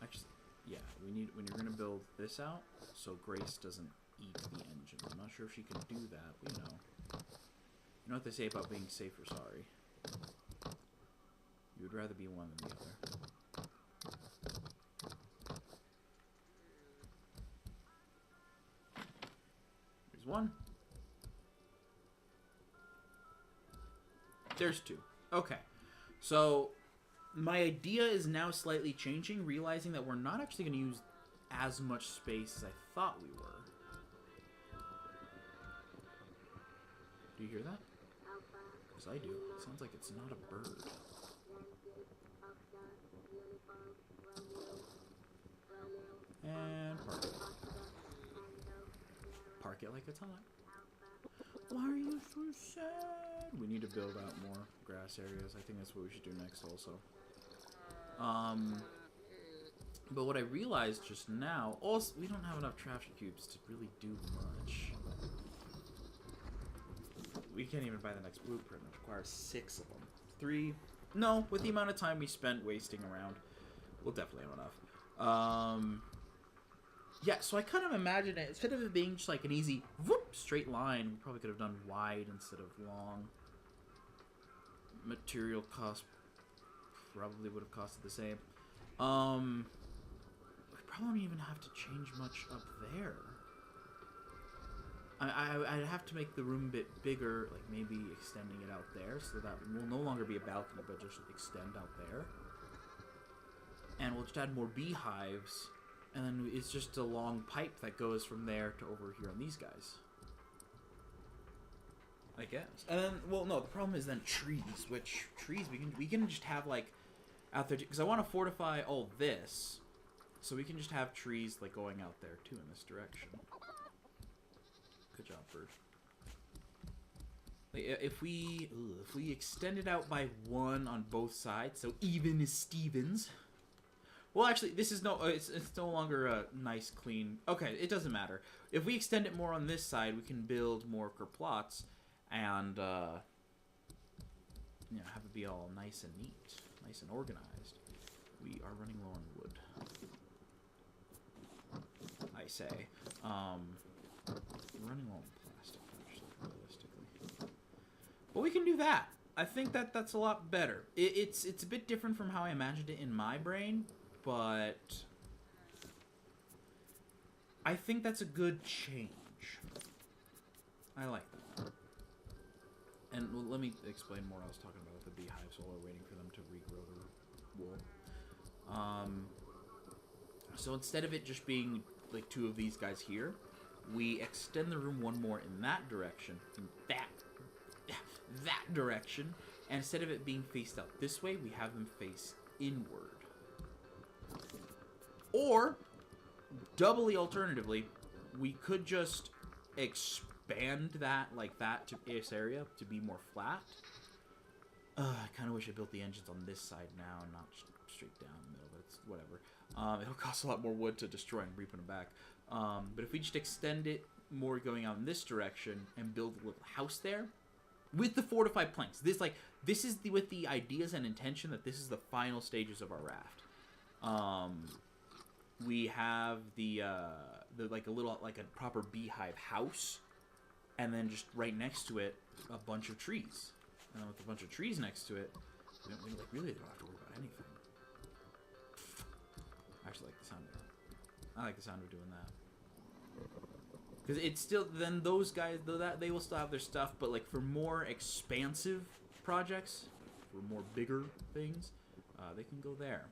A: Actually, yeah, we need, when you're going to build this out, so Grace doesn't eat the engine. I'm not sure if she can do that, but you know. You know what they say about being safe or sorry. You would rather be one than the other. There's one. There's two. Okay. So, my idea is now slightly changing, realizing that we're not actually going to use as much space as I thought we were. Do you hear that? Because I do. It sounds like it's not a bird. And park it. Park it like it's hot. Why are you so sad? We need to build out more grass areas. I think that's what we should do next also. But what I realized just now... Also, we don't have enough trash cubes to really do much. We can't even buy the next blueprint, which requires 6 of them. 3... No, with the amount of time we spent wasting around, we'll definitely have enough. Yeah, so I kind of imagine it, instead of it being just like an easy, whoop, straight line, we probably could have done wide instead of long. Material cost probably would have costed the same. We probably don't even have to change much up there. I'd have to make the room a bit bigger, like maybe extending it out there, so that will no longer be a balcony, but just extend out there. And we'll just add more beehives, and then it's just a long pipe that goes from there to over here on these guys. I guess. And then, well, no, the problem is then trees, which trees we can just have like out there, because I want to fortify all this, so we can just have trees like going out there too in this direction. Good job, bird. Like, if we extend it out by 1 on both sides, so even as Stevens. Well, actually, this is no. It's no longer a nice, clean. Okay, it doesn't matter. If we extend it more on this side, we can build more plots, and have it be all nice and neat, nice and organized. We are running low on wood. I say. Running low on plastic, actually, realistically. But we can do that. I think that's a lot better. It's a bit different from how I imagined it in my brain, but I think that's a good change. I like that. And well, let me explain more what I was talking about with the beehives while we're waiting for them to regrow the wool. So instead of it just being like 2 of these guys here, we extend the room 1 more in that direction, in that direction, and instead of it being faced out this way, we have them face inward. Or, doubly alternatively, we could just expand that like that to this area to be more flat. I kind of wish I built the engines on this side now and not straight down the middle, but it's whatever. It'll cost a lot more wood to destroy and re-put them back. But if we just extend it more going out in this direction and build a little house there with the fortified planks, this is with the ideas and intention that this is the final stages of our raft. We have the like a proper beehive house, and then just right next to it a bunch of trees, and then with a bunch of trees next to it, we really don't have to worry about anything. I actually like the sound of that. I like the sound of doing that. Because it's still, then those guys, though, that they will still have their stuff, but like for more expansive projects, for more bigger things, they can go there.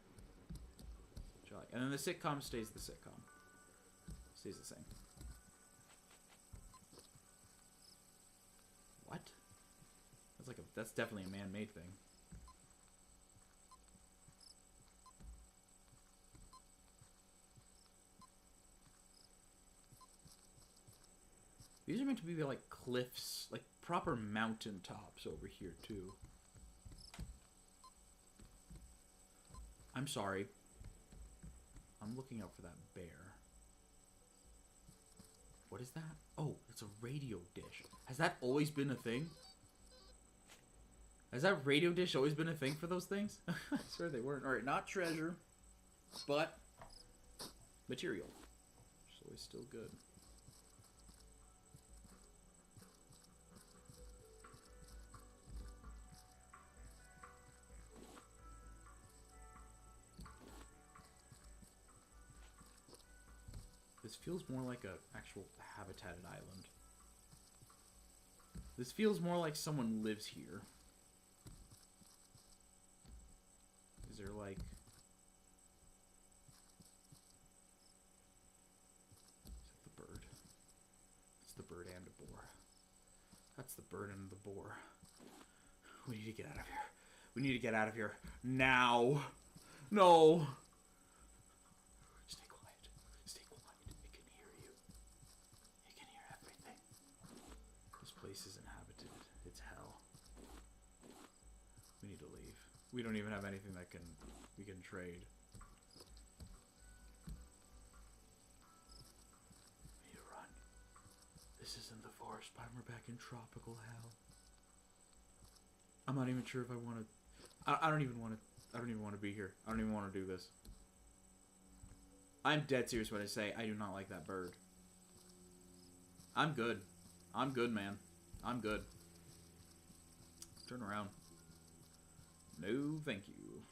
A: Which I like. And then the sitcom stays the sitcom. Stays the same. What? That's definitely a man-made thing. These are meant to be like cliffs, like proper mountain tops over here too. I'm sorry. I'm looking out for that bear. What is that? Oh, it's a radio dish. Has that always been a thing? Has that radio dish always been a thing for those things? I swear they weren't. Alright, not treasure, but material. Which is always still good. This feels more like an actual habitated island. This feels more like someone lives here. Is there like... Is that the bird? It's the bird and a boar. That's the bird and the boar. We need to get out of here. We need to get out of here. Now! No! Place is inhabited. It's hell. We need to leave. We don't even have anything that we can trade. We need to run. This isn't the forest biome. We're back in tropical hell. I'm not even sure if I want to. I don't even want to be here. I don't even want to do this. I'm dead serious when I say I do not like that bird. I'm good. I'm good, man. I'm good. Turn around. No, thank you.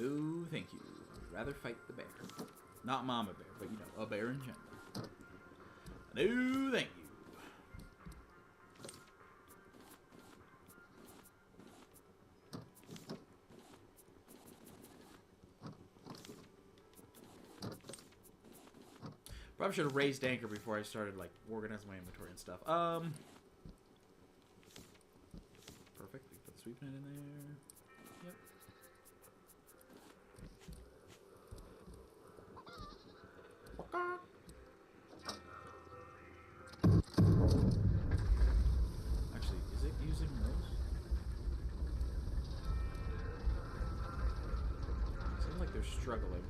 A: No, thank you. I'd rather fight the bear. Not Mama Bear, but you know, a bear in general. No, thank you. Probably should have raised anchor before I started, like, organizing my inventory and stuff. Perfect. We put the sweep net in there. Yep. Actually, is it using those? It seems like they're struggling.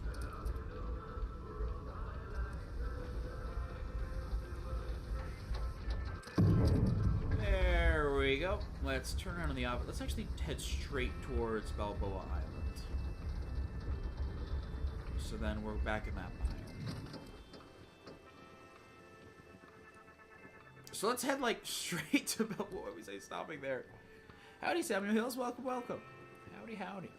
A: There we go. Let's turn around on the opposite. Let's actually head straight towards Balboa Island. So then we're back in that biome. So let's head like straight to Balboa. What we say stopping there? Howdy, Samuel Hills. Welcome, welcome. Howdy, howdy.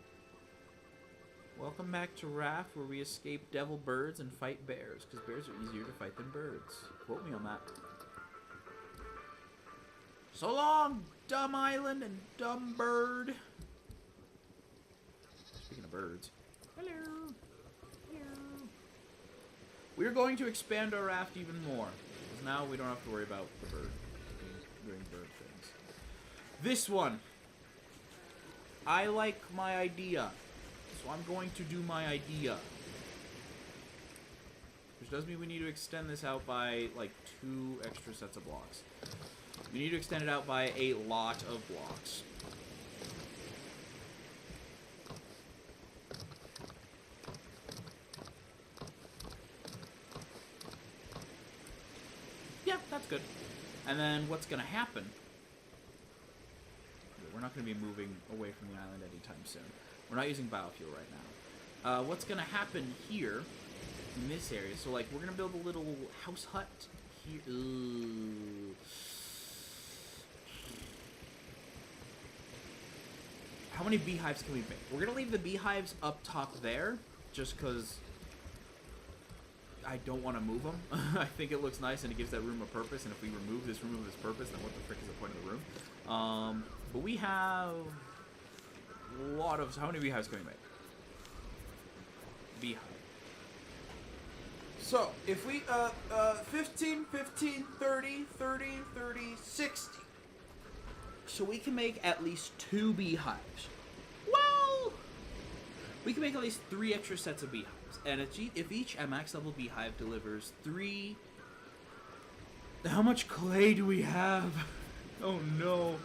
A: Welcome back to Raft, where we escape devil birds and fight bears, because bears are easier to fight than birds. Quote me on that. So long, dumb island and dumb bird. Speaking of birds. Hello. Hello. We're going to expand our raft even more. Because now we don't have to worry about the bird doing bird things. This one. I like my idea. So I'm going to do my idea. Which does mean we need to extend this out by like 2 extra sets of blocks. We need to extend it out by a lot of blocks. Yeah, that's good. And then what's going to happen... We're not going to be moving away from the island anytime soon. We're not using biofuel right now. What's going to happen here in this area... So, like, we're going to build a little house hut here. How many beehives can we make? We're going to leave the beehives up top there, just because I don't want to move them. I think it looks nice and it gives that room a purpose, and if we remove this purpose, then what the frick is the point of the room? But we have a lot of... How many beehives can we make? Beehive. So, if we, 15, 15, 30, 30, 30, 60. So we can make at least 2 beehives. Well, we can make at least 3 extra sets of beehives. And if each max level beehive delivers 3... How much clay do we have? Oh no.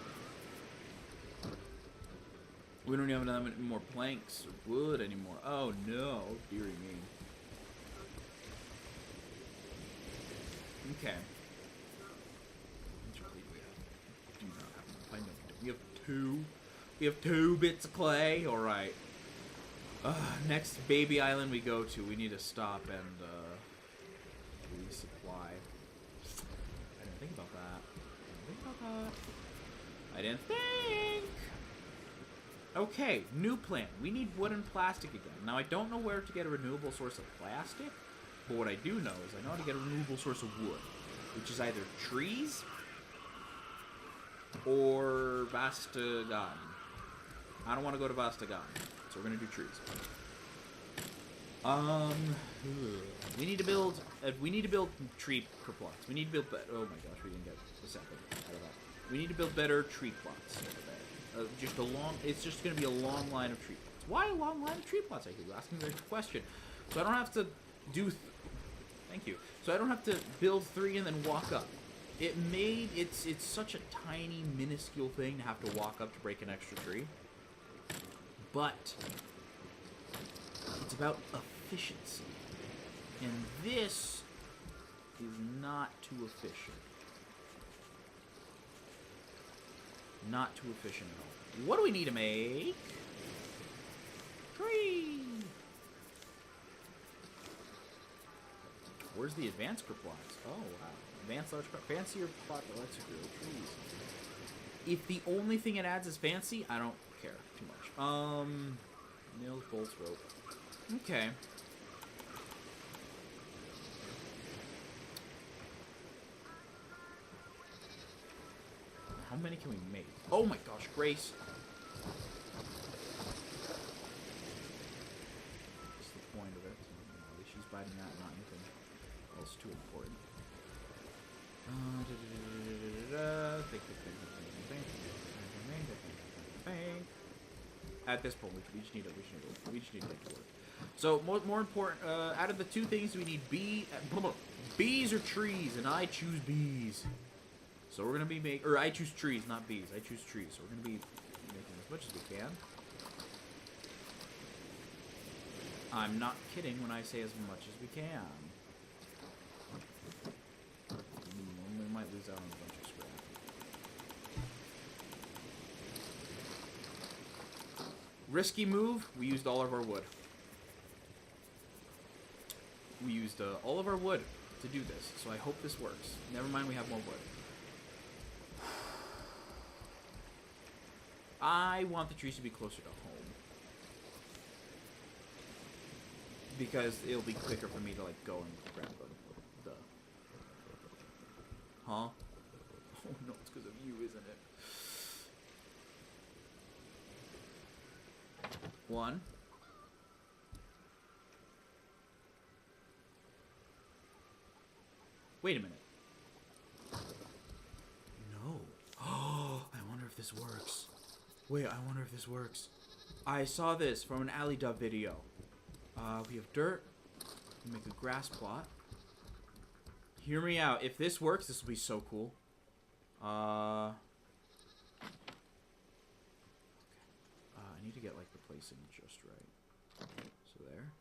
A: We don't even have any more planks or wood anymore. Oh no, dearie me. Okay. How much clay do we have? Do not have enough. I know we don't. We have 2. We have 2 bits of clay. All right. Next baby island we go to, we need to stop and resupply. I didn't think about that. I didn't think. Okay, new plan. We need wood and plastic again. Now I don't know where to get a renewable source of plastic, but what I do know is I know how to get a renewable source of wood, which is either trees or Vastagon. I don't want to go to Vastagon. So we're gonna do trees. We need to build tree plots. We need to build. Oh my gosh, we didn't get a second out of that. We need to build better tree plots over there. Just a long. It's just gonna be a long line of tree plots. Why a long line of tree plots? I keep asking the question. So I don't have to do. Thank you. So I don't have to build 3 and then walk up. It's such a tiny, minuscule thing to have to walk up to break an extra tree. But it's about efficiency. And this is not too efficient. Not too efficient at all. What do we need to make? Tree! Where's the advanced group plots? Oh, wow. Advanced large plot. Fancier plot that lets you grow trees. If the only thing it adds is fancy, I don't care too much. Nails, bolts, rope. Okay. How many can we make? Oh my gosh, Grace. What's the point of it? She's biting that, not anything else too important. At this point, we just need to make it work. So more important, out of the 2 things, we need bees or trees, and I choose bees. So we're gonna be I choose trees, not bees. I choose trees. So we're gonna be making as much as we can. I'm not kidding when I say as much as we can. We might lose out on a bunch of scrap. Risky move, we used all of our wood. We used all of our wood to do this, so I hope this works. Never mind, we have more wood. I want the trees to be closer to home. Because it'll be quicker for me to, like, go and grab them. Duh. Huh? Oh no, it's because of you, isn't it? 1. Wait a minute. No. Oh, I wonder if this works. Wait, I wonder if this works. I saw this from an alley dub video. We have dirt. We make a grass plot. Hear me out. If this works, this will be so cool. I need to get, like, the placing just right. So there.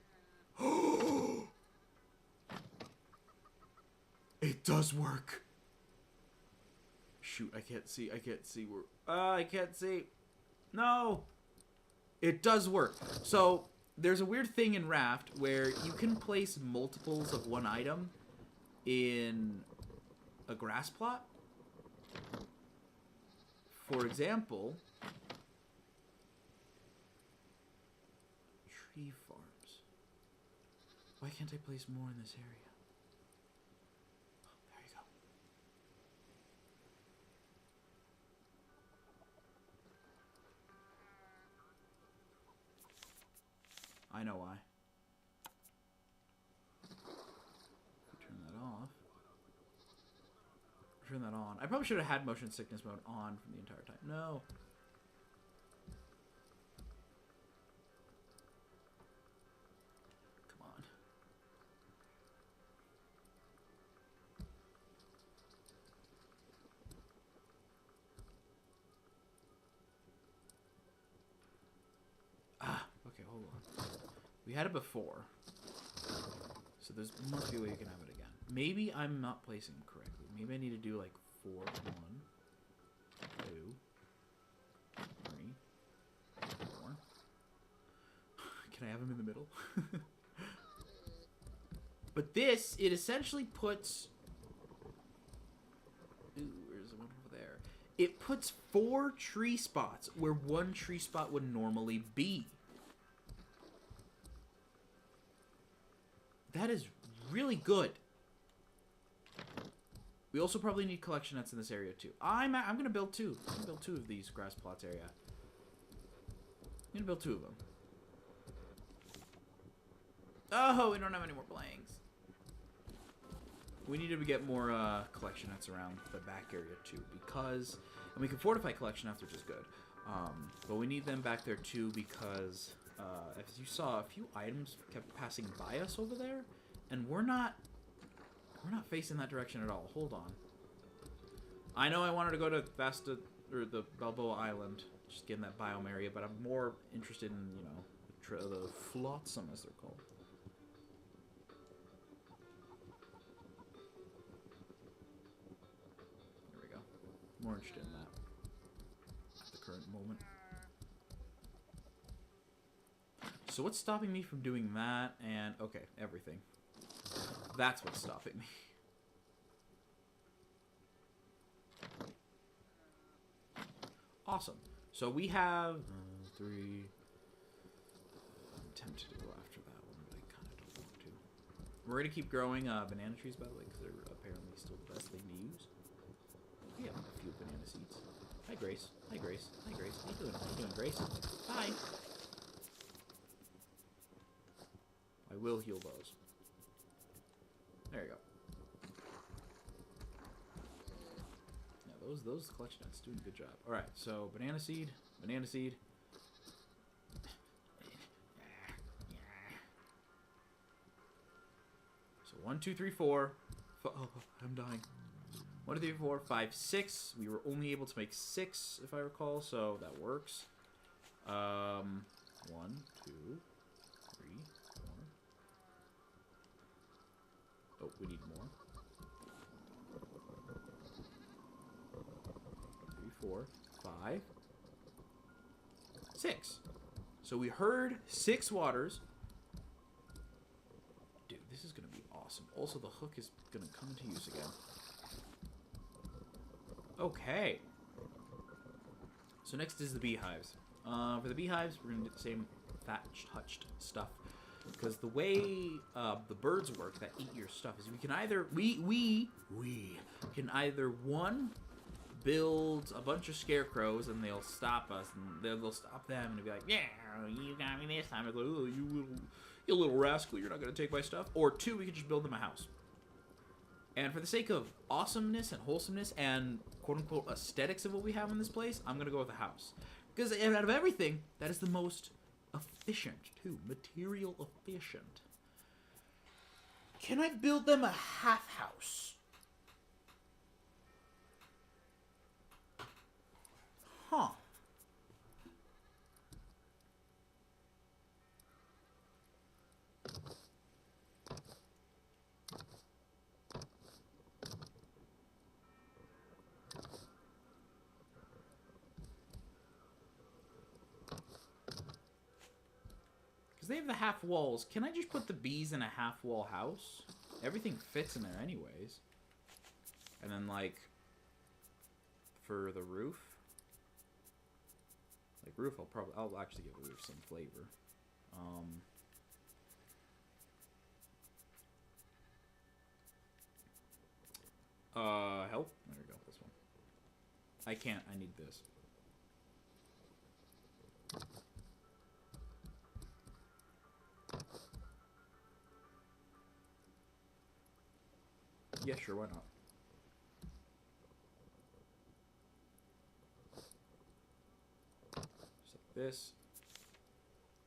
A: It does work. Shoot, I can't see. I can't see where... I can't see. No. It does work. So, there's a weird thing in Raft where you can place multiples of one item in a grass plot. For example... bee farms. Why can't I place more in this area? Oh, there you go. I know why. Turn that off. Turn that on. I probably should have had motion sickness mode on from the entire time. No. Come on. Ah, okay, hold on. We had it before. So there must be a way you can have it again. Maybe I'm not placing them correctly. Maybe I need to do like 4, 1, 2, 3, 4. Can I have them in the middle? But this, it essentially puts... Ooh, where's the one over there? It puts 4 tree spots where 1 tree spot would normally be. That is really good. We also probably need collection nets in this area too. I'm gonna build 2. I'm gonna build 2 of these grass plots area. I'm gonna build 2 of them. Oh, we don't have any more blanks. We need to get more collection nets around the back area too, because, and we can fortify collection nets, which is good. But we need them back there too because, as you saw, a few items kept passing by us over there, and we're not facing that direction at all. Hold on. I know I wanted to go to Vasta, or the Balboa Island, just get in that biome area, but I'm more interested in, you know, the flotsam, as they're called. There we go. More interested in that at the current moment. So what's stopping me from doing that? And, okay, everything. That's what's stopping me. Awesome. So we have 3. I'm tempted to go after that one, but I kind of don't want to. We're going to keep growing banana trees, by the way, because they're apparently still the best thing to use. We have a few banana seeds. Hi, Grace. Hi, Grace. Hi, Grace. How you doing? How you doing, Grace? Hi. I will heal those. There you go. Yeah, those collection nets doing a good job. All right, so banana seed, banana seed. So 1, 2, 3, 4. Oh, I'm dying. 1, 2, 3, 4, 5, 6. We were only able to make 6, if I recall, so that works. 1, 2, 3, 4. Oh, we need more. 3, 4, 5, 6. So we heard 6 waters. Dude, this is going to be awesome. Also, the hook is going to come into use again. Okay. So next is the beehives. For the beehives, we're going to do the same thatch-touched stuff. Because the way the birds work that eat your stuff is we can either... We can either, one, build a bunch of scarecrows and they'll stop us. And they'll stop them and they'll be like, yeah, you got me this time. I go, oh, you little rascal, you're not going to take my stuff. Or 2, we can just build them a house. And for the sake of awesomeness and wholesomeness and quote-unquote aesthetics of what we have in this place, I'm going to go with a house. Because out of everything, that is the most efficient, too. Material efficient. Can I build them a half house? Huh. They have the half walls. Can I just put the bees in a half wall house? Everything fits in there anyways. And then like for the roof. Like roof I'll actually give the roof some flavor. Help? There we go, this one. I can't, I need this. Yeah, sure, why not? Just like this.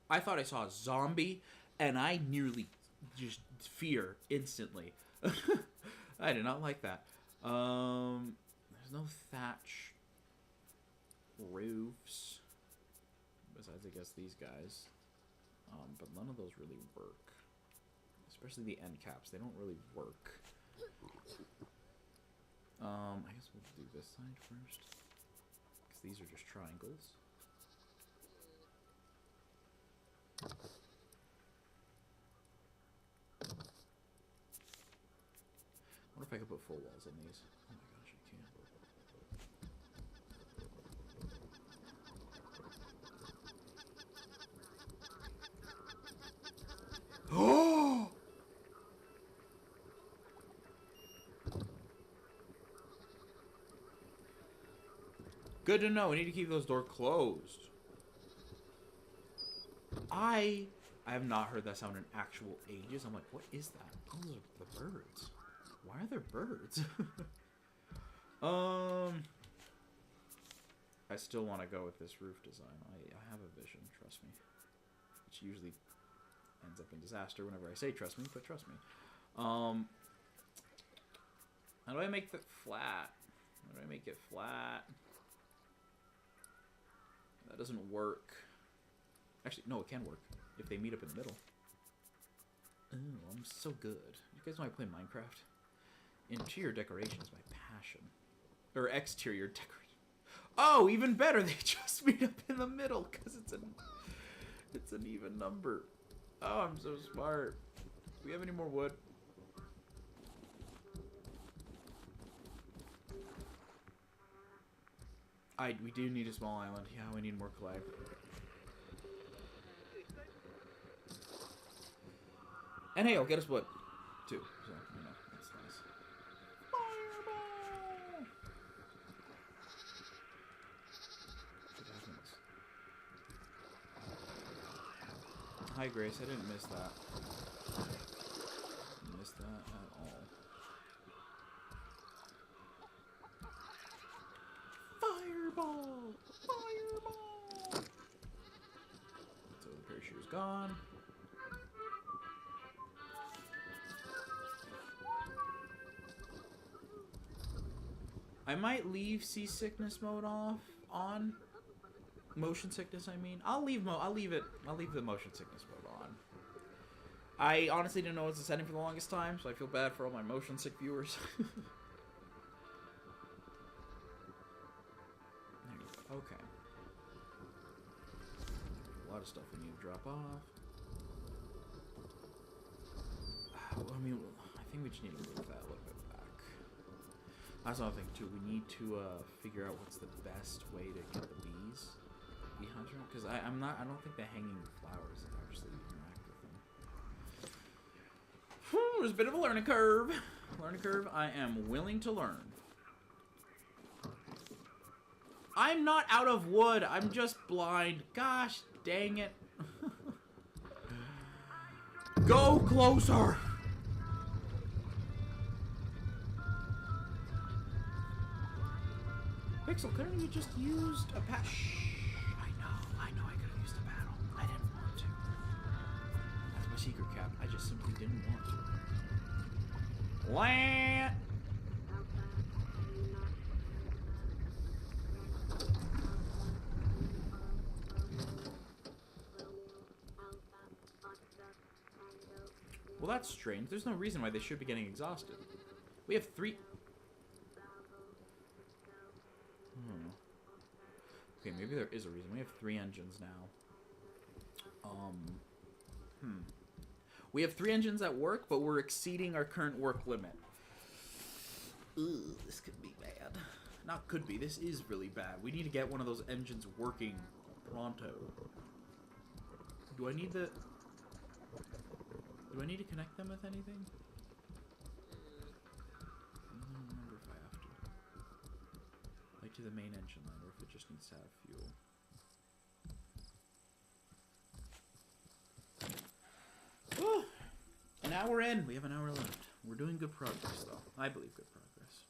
A: I thought I saw a zombie, and I nearly just fear instantly. I did not like that. There's no thatch roofs. Besides, I guess, these guys. But none of those really work. Especially the end caps. They don't really work. I guess we'll do this side first. Because these are just triangles. I wonder if I could put full walls on these. Oh my gosh, I can't. Oh! Good to know. We need to keep those doors closed. I have not heard that sound in actual ages. I'm like, what is that? Those are the birds. Why are there birds? I still want to go with this roof design. I have a vision, trust me. Which usually ends up in disaster whenever I say trust me, but trust me. How do I make that flat? How do I make it flat? That doesn't work. Actually, no, it can work. If they meet up in the middle. Oh, I'm so good. You guys know I play Minecraft? Interior decoration is my passion. Or exterior decoration. Oh, even better! They just meet up in the middle because it's an even number. Oh, I'm so smart. Do we have any more wood? We do need a small island. Yeah, we need more clay. And hey, I'll get us wood, too. So, you know, that's nice. Fireball! Hi, Grace. I didn't miss that. Didn't miss that at all. Fireball! Fireball! So the parachute is gone. I might leave seasickness mode on. Motion sickness, I mean. I'll leave the motion sickness mode on. I honestly didn't know what to setting for the longest time, so I feel bad for all my motion sick viewers. There you go. Okay. A lot of stuff we need to drop off. I mean, I think we just need to move that a little bit back. That's another thing too. We need to figure out what's the best way to get the bees behind her, because I don't think the hanging flowers actually interact with them. Whew, there's a bit of a learning curve. I am willing to learn. I'm not out of wood. I'm just blind. Gosh dang it. Go closer. Pixel, couldn't you just used a patch? I know I could have used a paddle. I didn't want to. That's my secret cap. I just simply didn't want to. Land! Well, that's strange. There's no reason why they should be getting exhausted. We have 3... Okay, maybe there is a reason. We have 3 engines now. We have 3 engines at work, but we're exceeding our current work limit. Ugh, this could be bad. Not could be. This is really bad. We need to get one of those engines working pronto. Do I need to connect them with anything? I don't remember if I have to. Like to the main engine line, or if it just needs to have fuel. Whew. An hour in. We have an hour left. We're doing good progress, though. I believe good progress.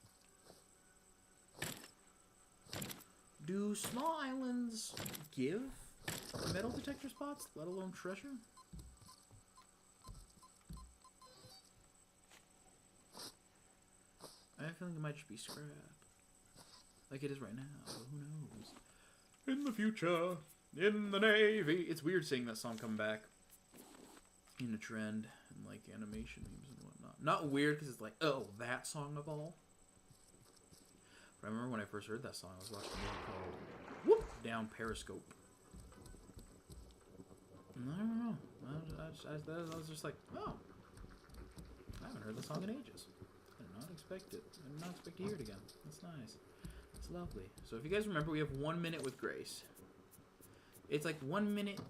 A: Do small islands give metal detector spots, let alone treasure? I have a feeling it might just be scrap. Like it is right now, but who knows? In the future, in the Navy. It's weird seeing that song come back in a trend and like animation memes and whatnot. Not weird because it's like, oh, that song of all. But I remember when I first heard that song, I was watching a movie called Whoop Down Periscope. And I don't know. I was just like, oh, I haven't heard the song in ages. I did not expect it. I did not expect to hear it again. That's nice. It's lovely. So if you guys remember, we have 1 minute with Grace. It's like 1 minute.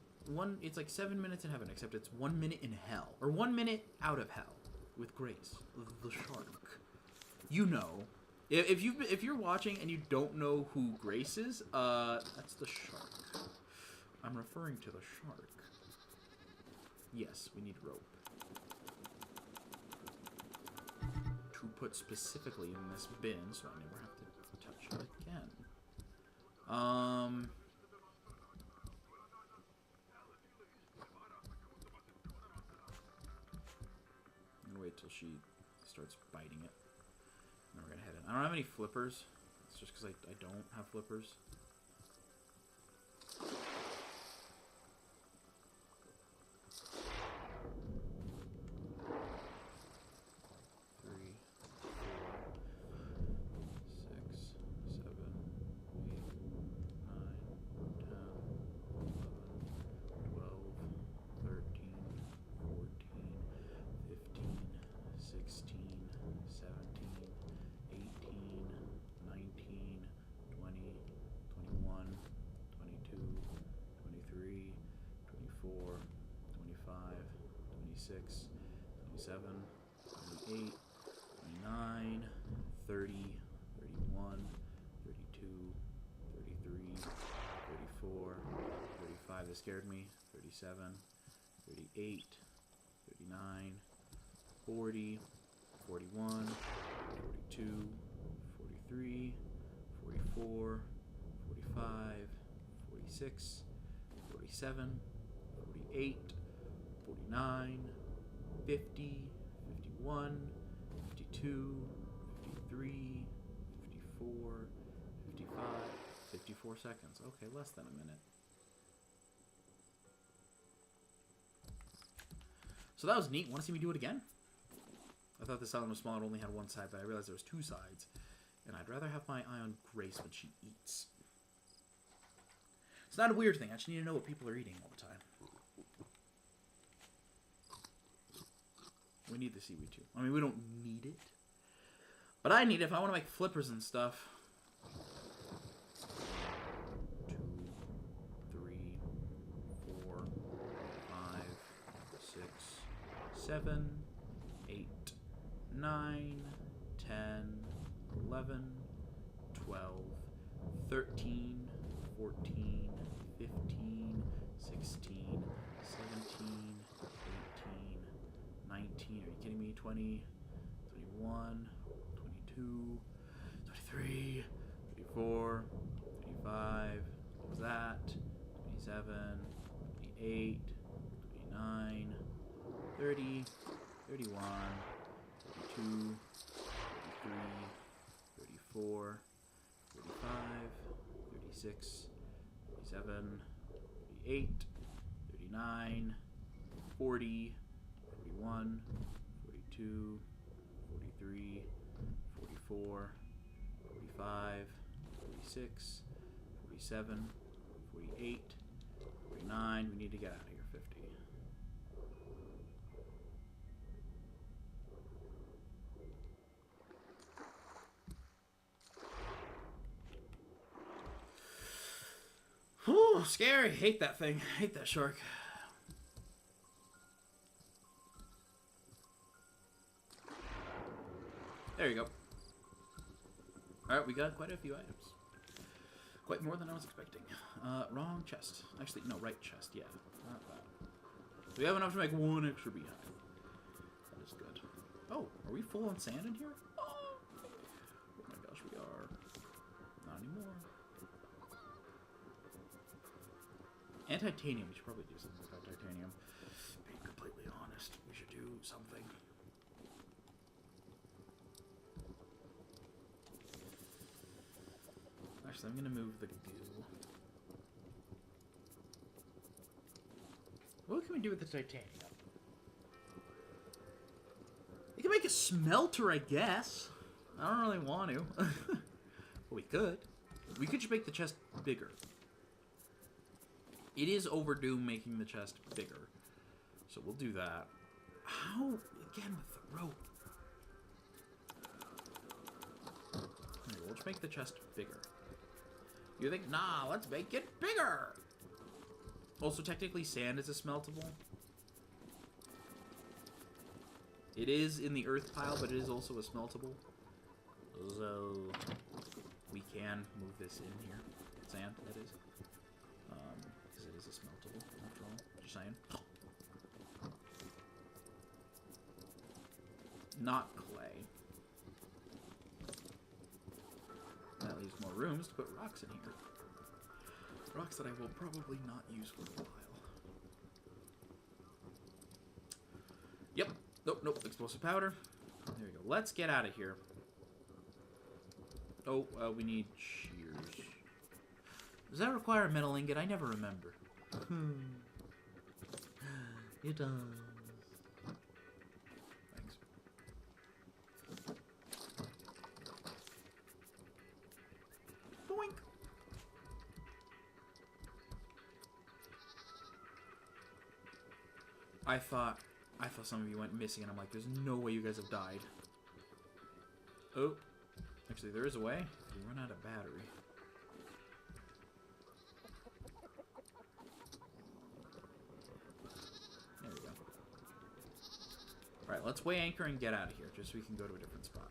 A: It's like 7 minutes in heaven, except it's 1 minute in hell, or 1 minute out of hell with Grace, the shark. You know, if you're watching and you don't know who Grace is, that's the shark. I'm referring to the shark. Yes, we need rope to put specifically in this bin, so I never have to touch it again. I'm gonna wait till she starts biting it. And then we're gonna head in. I don't have any flippers. It's just because I don't have flippers. 26, 27, 28, 29, 30, 31, 32, 33, 34, 35, that scared me, 37, 38, 39, 40, 41, 42, 43, 44, 45, 46, 47, 48, 49, 50, 51, 52, 53, 54, 55, 54 seconds. Okay, less than a minute. So that was neat. Want to see me do it again? I thought this island was small and only had one side, but I realized there was two sides. And I'd rather have my eye on Grace when she eats. It's not a weird thing. I just need to know what people are eating all the time. We need the seaweed too. I mean, we don't need it. But I need it if I want to make flippers and stuff. 2, 3, 4, 5, 6, 7, 8, 9, 10, 11, 12, 13, 14, 15, 16, 17, 19, are you kidding me? 20, 21, 22, 23, 24, 25, what was that? 27, 28, 29, 30, 31, 32, 33, 34, 35, 36, 37, 38, 39, 40, 41, 42, 43, 44, 45, 46, 47, 48, 49. We need to get out of here. 50. Whew, scary. Hate that thing. Hate that shark. There you go. Alright, we got quite a few items. Quite more than I was expecting. Wrong chest. Actually, no, right chest. Yeah, not that. So we have enough to make one extra beehive. That is good. Oh, are we full on sand in here? Oh my gosh, we are. Not anymore. And titanium. We should probably do something about titanium. Being completely honest, we should do something. Actually, I'm going to move the goo. What can we do with the titanium? We can make a smelter, I guess. I don't really want to. But we could. We could just make the chest bigger. It is overdue making the chest bigger. So we'll do that. How? Again, with the rope. Okay, we'll just make the chest bigger. You think, nah, let's make it bigger. Also, technically, sand is a smeltable. It is in the earth pile, but it is also a smeltable. So, we can move this in here. Sand, that is. Because it is a smeltable, after all. Just saying. Not clay. That leaves more rooms to put rocks in here. Rocks that I will probably not use for a while. Yep. Nope. Explosive powder. There we go. Let's get out of here. Oh, we need shears. Does that require a metal ingot? I never remember. It does. Thanks. Boink. I thought some of you went missing, and I'm like, there's no way you guys have died. Oh. Actually, there is a way. We run out of battery. There we go. Alright, let's weigh anchor and get out of here, just so we can go to a different spot.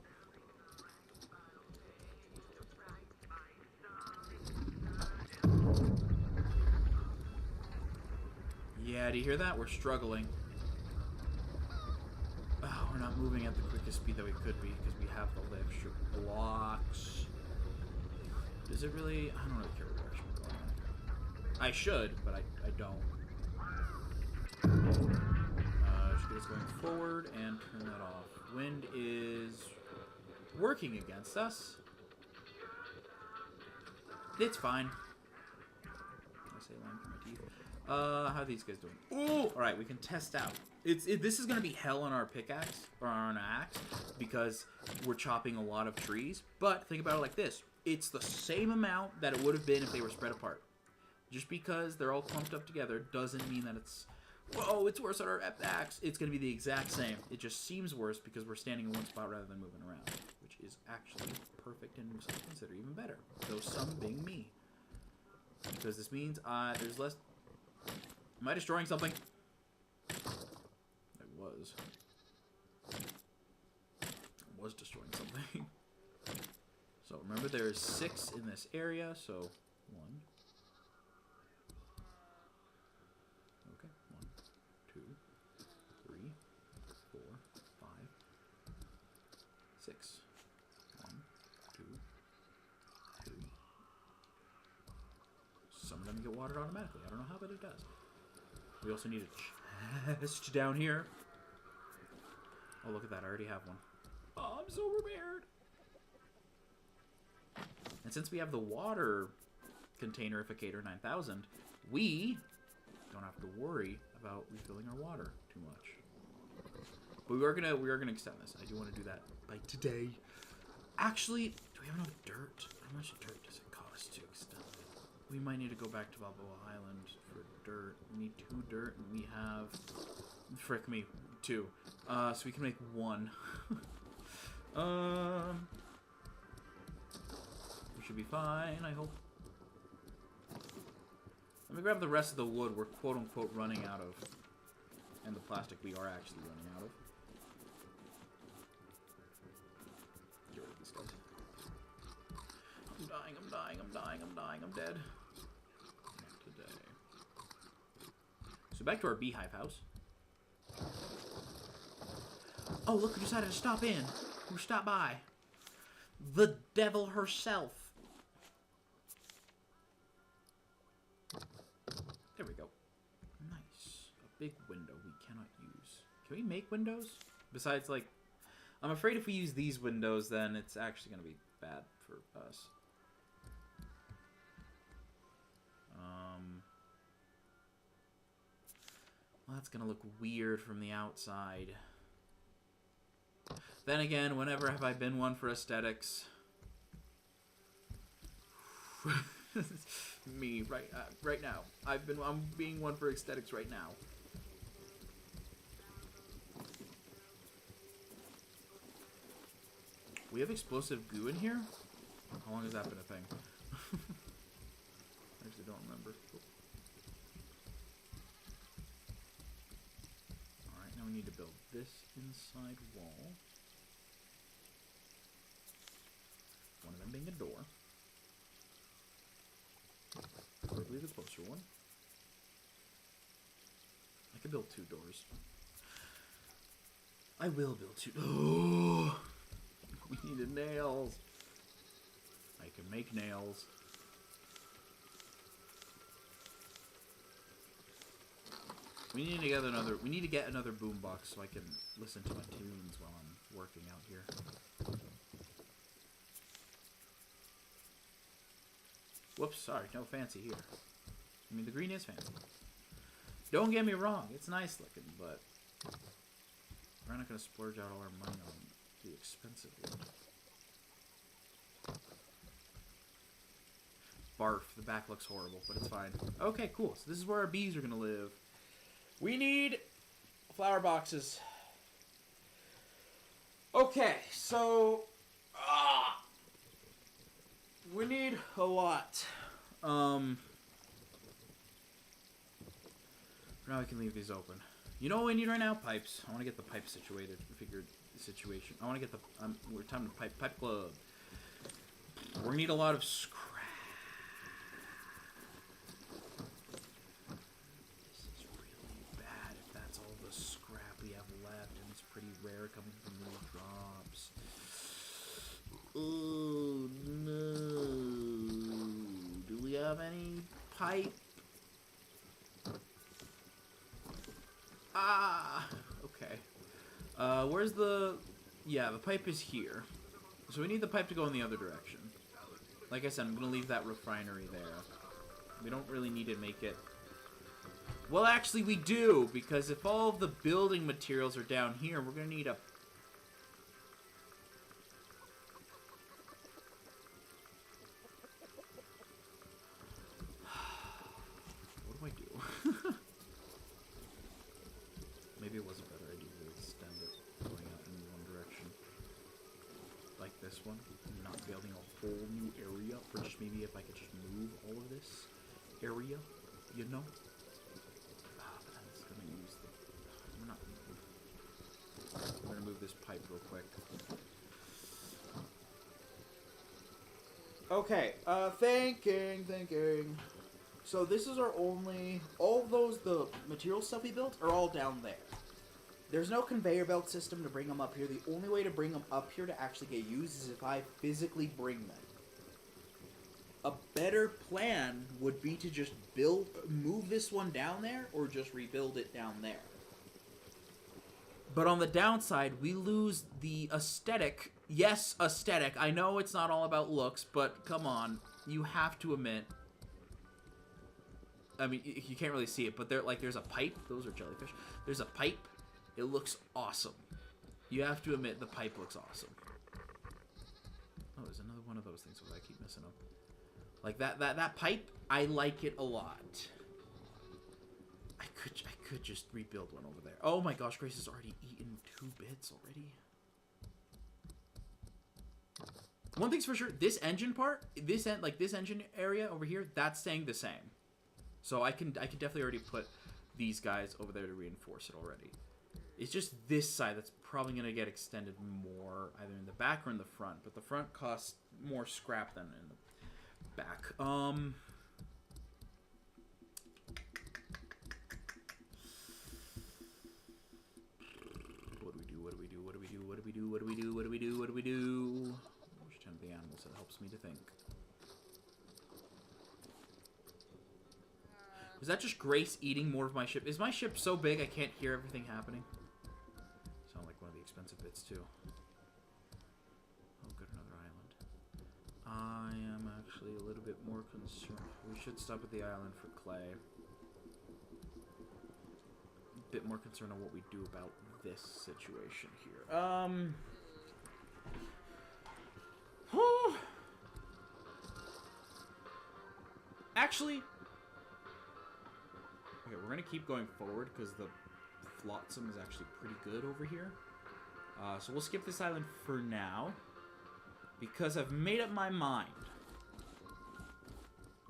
A: Yeah, do you hear that? We're struggling. Oh, we're not moving at the quickest speed that we could be because we have all the extra blocks. Does it really? I don't really care what direction we're going in. I should, but I don't. Just get us going forward and turn that off. Wind is working against us. It's fine. I say line through my teeth. How are these guys doing? Ooh! Alright, we can test out. This is going to be hell on our pickaxe, or on our axe, because we're chopping a lot of trees. But think about it like this. It's the same amount that it would have been if they were spread apart. Just because they're all clumped up together doesn't mean that it's, whoa, it's worse on our axe. It's going to be the exact same. It just seems worse because we're standing in one spot rather than moving around, which is actually perfect and some consider even better. Though some being me. Because this means there's less... Am I destroying something? I was destroying something. So remember there's 6 in this area, so 1. Okay, 1, 2, 3, 4, 5, 6. 1, 2, 3. Some of them get watered automatically. I don't know how, but it does. We also need a chest down here. Oh, look at that. I already have one. Oh, I'm so prepared. And since we have the water containerificator 9000, we don't have to worry about refilling our water too much. But we are gonna extend this. I do want to do that by today. Actually, do we have enough dirt? How much dirt does it cost to extend it? We might need to go back to Balboa Island for dirt. We need 2 dirt, and we have... Frick me. 2. So we can make 1. We should be fine, I hope. Let me grab the rest of the wood we're quote-unquote running out of. And the plastic we are actually running out of. dying, I'm dying, I'm dying, I'm dying, I'm dead. Not today. So back to our beehive house. Oh, look who decided to stop in. Who stopped by? The devil herself. There we go. Nice. A big window we cannot use. Can we make windows? Besides, like, I'm afraid if we use these windows, then it's actually going to be bad for us. Well, that's going to look weird from the outside. Then again, whenever have I been one for aesthetics? Me, right now. I'm being one for aesthetics right now. We have explosive goo in here? How long has that been a thing? I actually don't remember. Alright, now we need to build this inside wall. One of them being a door. Preferably the closer one. I could build 2 doors. I will build 2. Oh! We needed nails. I can make nails. We need to get another. We need to get another boombox so I can listen to my tunes while I'm working out here. Whoops, sorry, no fancy here. I mean, the green is fancy. Don't get me wrong, it's nice looking, but we're not going to splurge out all our money on the expensive wood. Barf, the back looks horrible, but it's fine. Okay, cool, so this is where our bees are going to live. We need flower boxes. Okay, so we need a lot. Now we can leave these open. You know what we need right now? Pipes. I want to get the pipe situated. Figured the situation. I want to get the. We're time to pipe club. We're gonna need a lot of scrap. This is really bad if that's all the scrap we have left, and it's pretty rare coming from these drops. Oh no! Do we have any pipe? Ah! Okay. Where's the... Yeah, the pipe is here. So we need the pipe to go in the other direction. Like I said, I'm going to leave that refinery there. We don't really need to make it... Well, actually we do, because if all of the building materials are down here, we're going to need a... What do I do? Maybe it was a better idea to extend it going out in one direction. Like this one. Not building a whole new area. Or just maybe if I could just move all of this area. You know? But then it's going to use the... We're not going to move. We're going to move this pipe real quick. Okay. Thinking. So this is our only... All those, the material stuff we built are all down there. There's no conveyor belt system to bring them up here. The only way to bring them up here to actually get used is if I physically bring them. A better plan would be to just move this one down there, or just rebuild it down there. But on the downside, we lose the aesthetic. Yes, aesthetic. I know it's not all about looks, but come on. You have to admit... I mean, you can't really see it, but there's a pipe. Those are jellyfish. There's a pipe. It looks awesome. You have to admit the pipe looks awesome. Oh, there's another one of those things where I keep messing up. Like that pipe, I like it a lot. I could just rebuild one over there. Oh my gosh, Grace has already eaten 2 bits already. One thing's for sure, this engine part, this engine area over here, that's staying the same. So I can definitely already put these guys over there to reinforce it already. It's just this side that's probably going to get extended more, either in the back or in the front. But the front costs more scrap than in the... back. What do we do? Which 10 of the animals that helps me to think. Was that just Grace eating more of my ship? Is my ship so big I can't hear everything happening? Sound like one of the expensive bits too. Oh, good, another island. I am actually a little bit more concerned. We should stop at the island for clay. A bit more concerned on what we do about this situation here. Actually, okay, we're gonna keep going forward because the flotsam is actually pretty good over here. So we'll skip this island for now because I've made up my mind.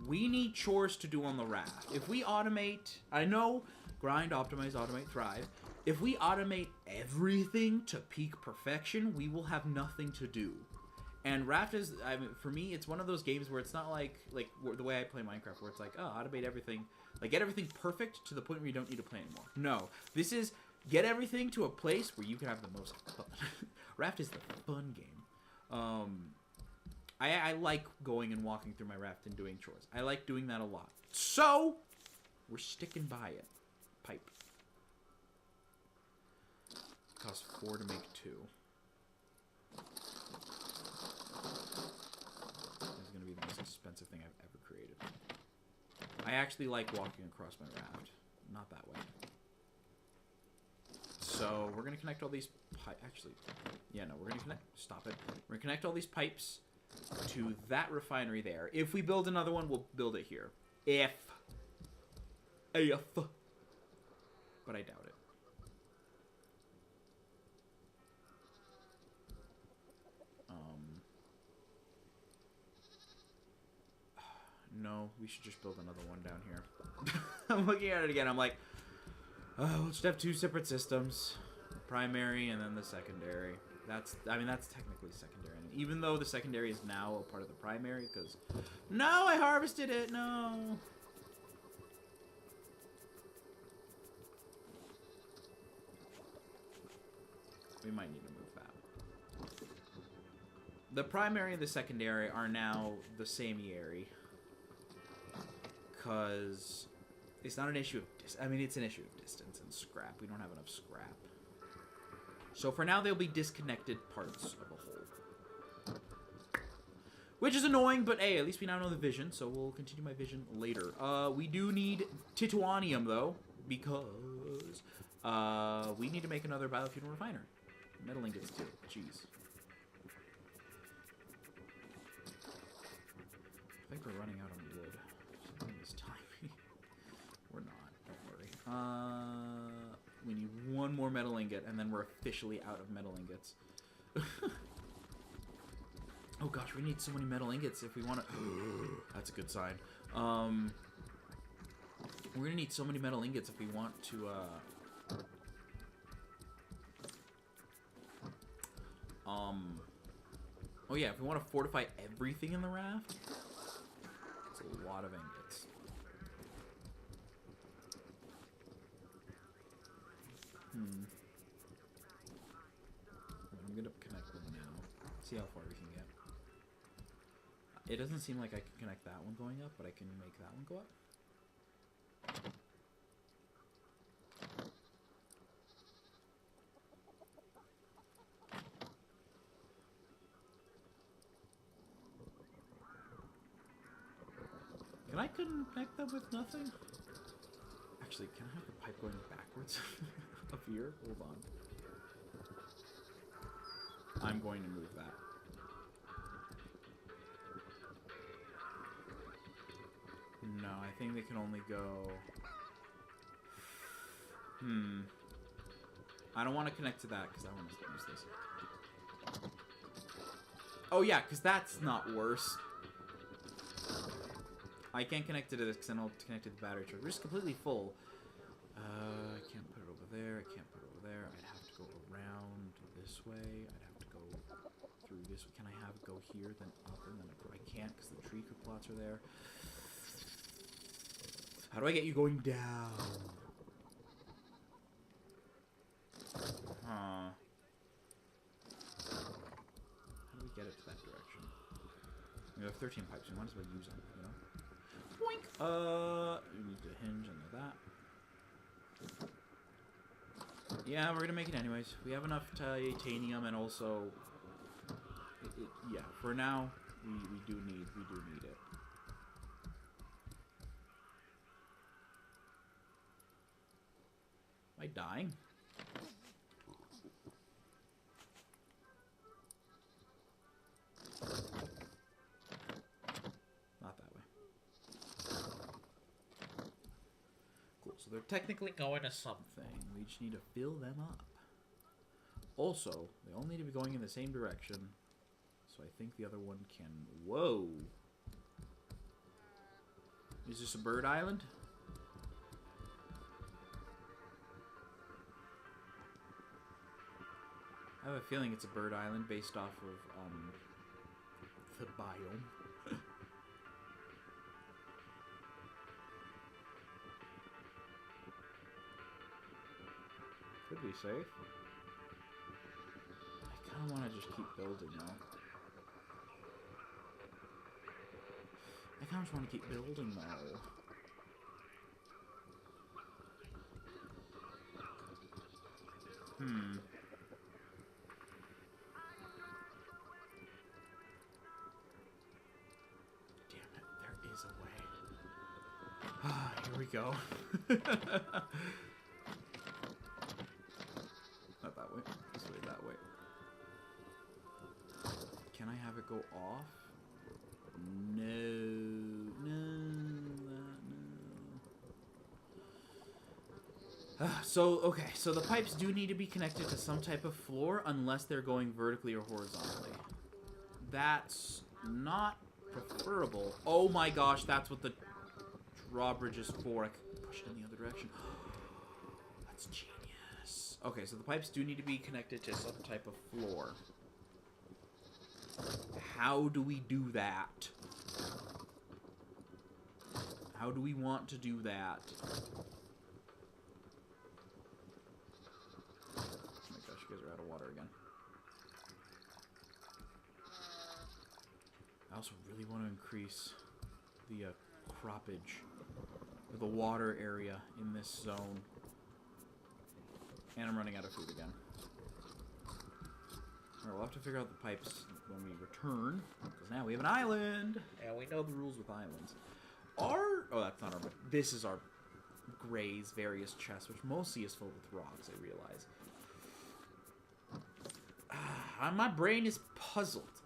A: We need chores to do on the raft. If we automate, I know, grind, optimize, automate, thrive. If we automate everything to peak perfection, we will have nothing to do. And Raft is, I mean, for me, it's one of those games where it's not like the way I play Minecraft, where it's like, oh, automate everything, like get everything perfect to the point where you don't need to play anymore. No, this is get everything to a place where you can have the most fun. Raft is the fun game. I like going and walking through my raft and doing chores. I like doing that a lot. So, we're sticking by it. Pipe. Costs 4 to make 2. It's going to be the most expensive thing I've ever created. I actually like walking across my raft. Not that way. So, we're going to connect all these pipes. Actually, yeah, no, we're going to connect. Stop it. We're going to connect all these pipes to that refinery there. If we build another one, we'll build it here. If. But I doubt it. No, we should just build another one down here. I'm looking at it again. I'm like, oh, let's have 2 separate systems. The primary and then the secondary. I mean, that's technically secondary. Even though the secondary is now a part of the primary, because... No, I harvested it! No! We might need to move that. The primary and the secondary are now the same area. Because it's not an issue of... I mean, it's an issue of distance and scrap. We don't have enough scrap. So for now, they'll be disconnected parts of a whole. Which is annoying, but hey, at least we now know the vision, so we'll continue my vision later. We do need titanium, though, because we need to make another biofuel refiner. Metal ingots, too. Jeez. I think we're running out of wood. Something is timing. We're not. Don't worry. We need 1 more metal ingot, and then we're officially out of metal ingots. Oh gosh, we need so many metal ingots if we want to... That's a good sign. We're gonna need so many metal ingots if we want to, Oh yeah, if we want to fortify everything in the raft, it's a lot of ingots. I'm gonna connect them now. See how far we can get. It doesn't seem like I can connect that one going up, but I can make that one go up. Can I connect them with nothing? Actually, can I have the pipe going backwards up here? Hold on. I'm going to move that. No, I think they can only go... I don't want to connect to that because I want to use this. Oh yeah, because that's not worse. I can't connect to this because then I'll connect to the battery charger. We're just completely full. I can't put it over there. I can't put it over there. I'd have to go around this way. I'd have to go through this. Can I have it go here, then up, and then I can't because the tree plots are there. How do I get you going down? Huh. How do we get it to that direction? We have 13 pipes. We might as well use them, you know? Boink! We need to hinge under that. Yeah, we're gonna make it anyways. We have enough titanium, and also, yeah, for now, we do need it. Am I dying? Not that way. Cool, so they're technically going to something. We just need to fill them up. Also, they all need to be going in the same direction. So I think the other one can... Whoa! Is this a bird island? I have a feeling it's a bird island based off of, the biome. Could be safe. I kind of want to just keep building now. I kind of just want to keep building though. Damn it, there is a way. Ah, here we go. Not that way. This way, that way. Can I have it go off? No. No. Okay, so the pipes do need to be connected to some type of floor unless they're going vertically or horizontally. That's not preferable. Oh my gosh, that's what the drawbridge is for. I could push it in the other direction. That's genius. Okay, so the pipes do need to be connected to some type of floor. How do we do that? How do we want to do that? Oh my gosh, you guys are out of water again. I also really want to increase the croppage, or the water area in this zone. And I'm running out of food again. Alright, we'll have to figure out the pipes when we return, because now we have an island, and we know the rules with islands. Oh, that's not our, this is our Gray's various chests, which mostly is filled with rocks, I realize. My brain is puzzled.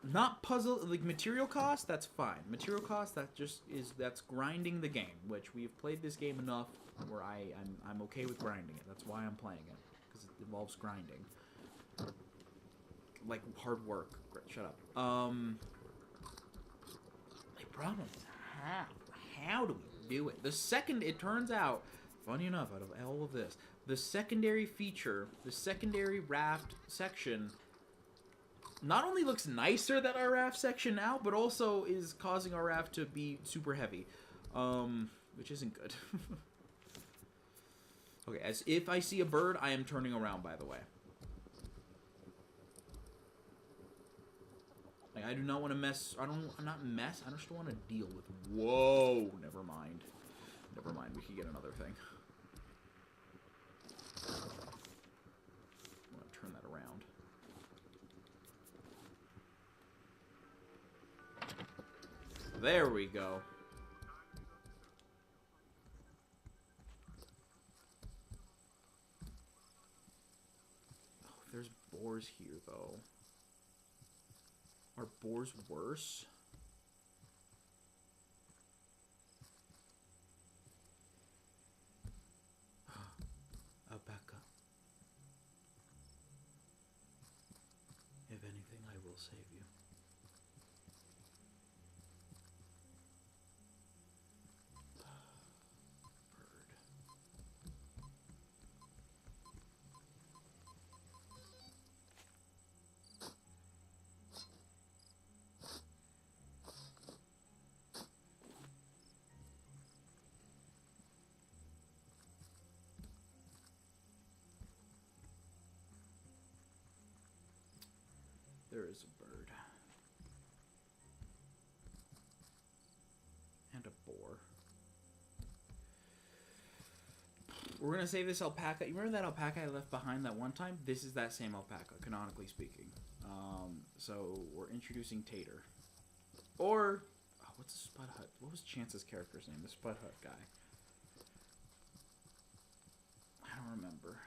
A: Not puzzled, like material cost, that's fine. Material cost, that just is, that's grinding the game, which we've played this game enough where I'm okay with grinding it. That's why I'm playing it, because it involves grinding. Like hard work. Shut up. My problem is how do we do it? The second, it turns out, funny enough, out of all of this, the secondary feature, the secondary raft section, not only looks nicer than our raft section now, but also is causing our raft to be super heavy, which isn't good. Okay, as if I see a bird, I am turning around. By the way. I do not want to mess. Not mess. I just want to deal with. Whoa! Never mind. Never mind. We could get another thing. I'm gonna turn that around. There we go. Oh, there's boars here, though. Are boars worse? Alpaca. If anything, I will save you. Bird. is a bird. And a boar. We're gonna save this alpaca. You remember that alpaca I left behind that one time? This is that same alpaca, canonically speaking. So we're introducing Tater. Or, oh, what's the Spud Hut? What was Chance's character's name? The Spud Hut guy. I don't remember.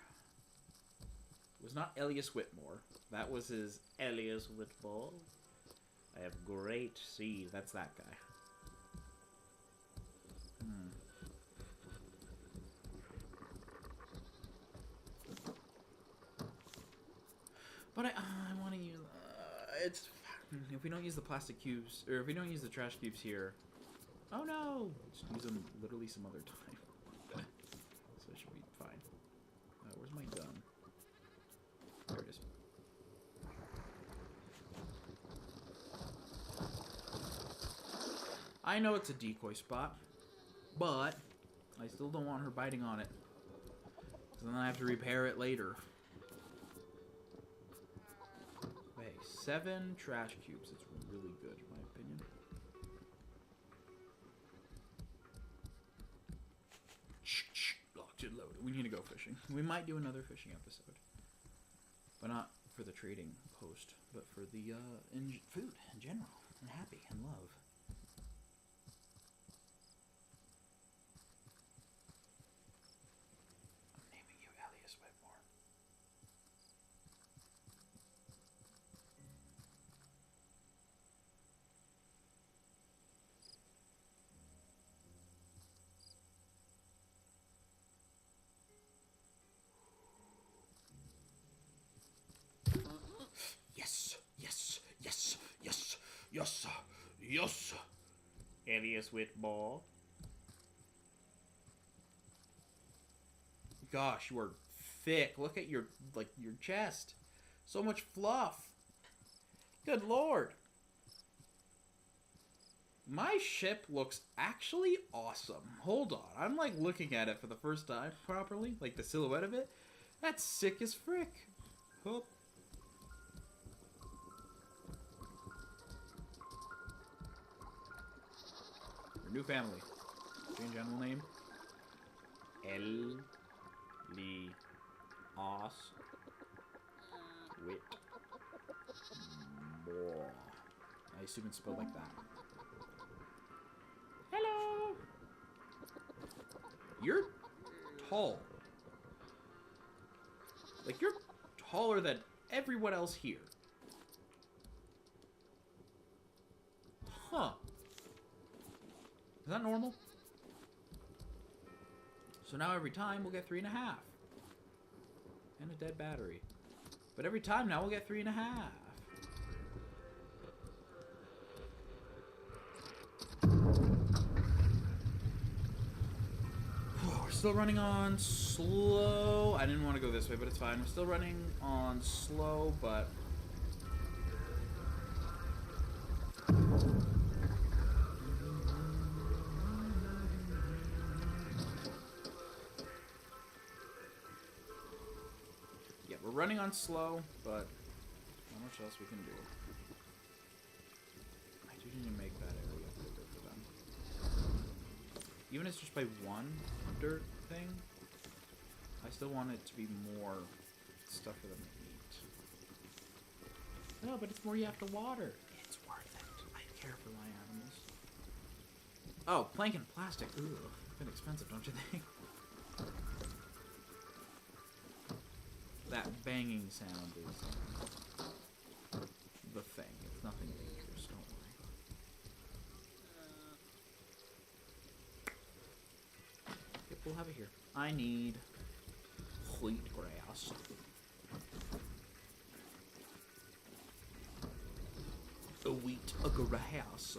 A: It was not Elias Whitmore. That was his Elias Whitmore. I have great seed. That's that guy. But I want to use... it's... If we don't use the plastic cubes, or if we don't use the trash cubes here... Oh no! Just use them literally some other time. So it should be fine. Where's my gun? There it is. I know it's a decoy spot, but I still don't want her biting on it. So then I have to repair it later. Okay, 7 trash cubes. It's really good, in my opinion. Locked and loaded. We need to go fishing. We might do another fishing episode. But not for the trading post, but for the food in general. And happy and love. I'm naming you Elias Whitmore. Yes, yes, yes, yes, yes, yes. Elias Whitmore. Gosh, you are thick. Look at your your chest. So much fluff. Good lord. My ship looks actually awesome. Hold on. I'm like looking at it for the first time properly. Like the silhouette of it. That's sick as frick. Hoop. Your new family. Change animal name. Elias Whitmore. I assume it's spelled like that. Hello. You're tall. Like, you're taller than everyone else here. Huh. Is that normal? So now every time we'll get 3.5. And a dead battery. But every time now we'll get 3.5. We're still running on slow. I didn't want to go this way, but it's fine. We're still running on slow, but... yeah, we're running on slow, but not much else we can do. I do need to make that area bigger for them. Even if it's just by one dirt thing, I still want it to be more stuff for them to eat. No, but it's more you have to water. It's worth it. I care for my animals. Oh, plank and plastic. Ooh, a bit expensive, don't you think? That banging sound is the thing. It's nothing dangerous, don't worry. Yep, we'll have it here. I need wheat grass. A wheat grass.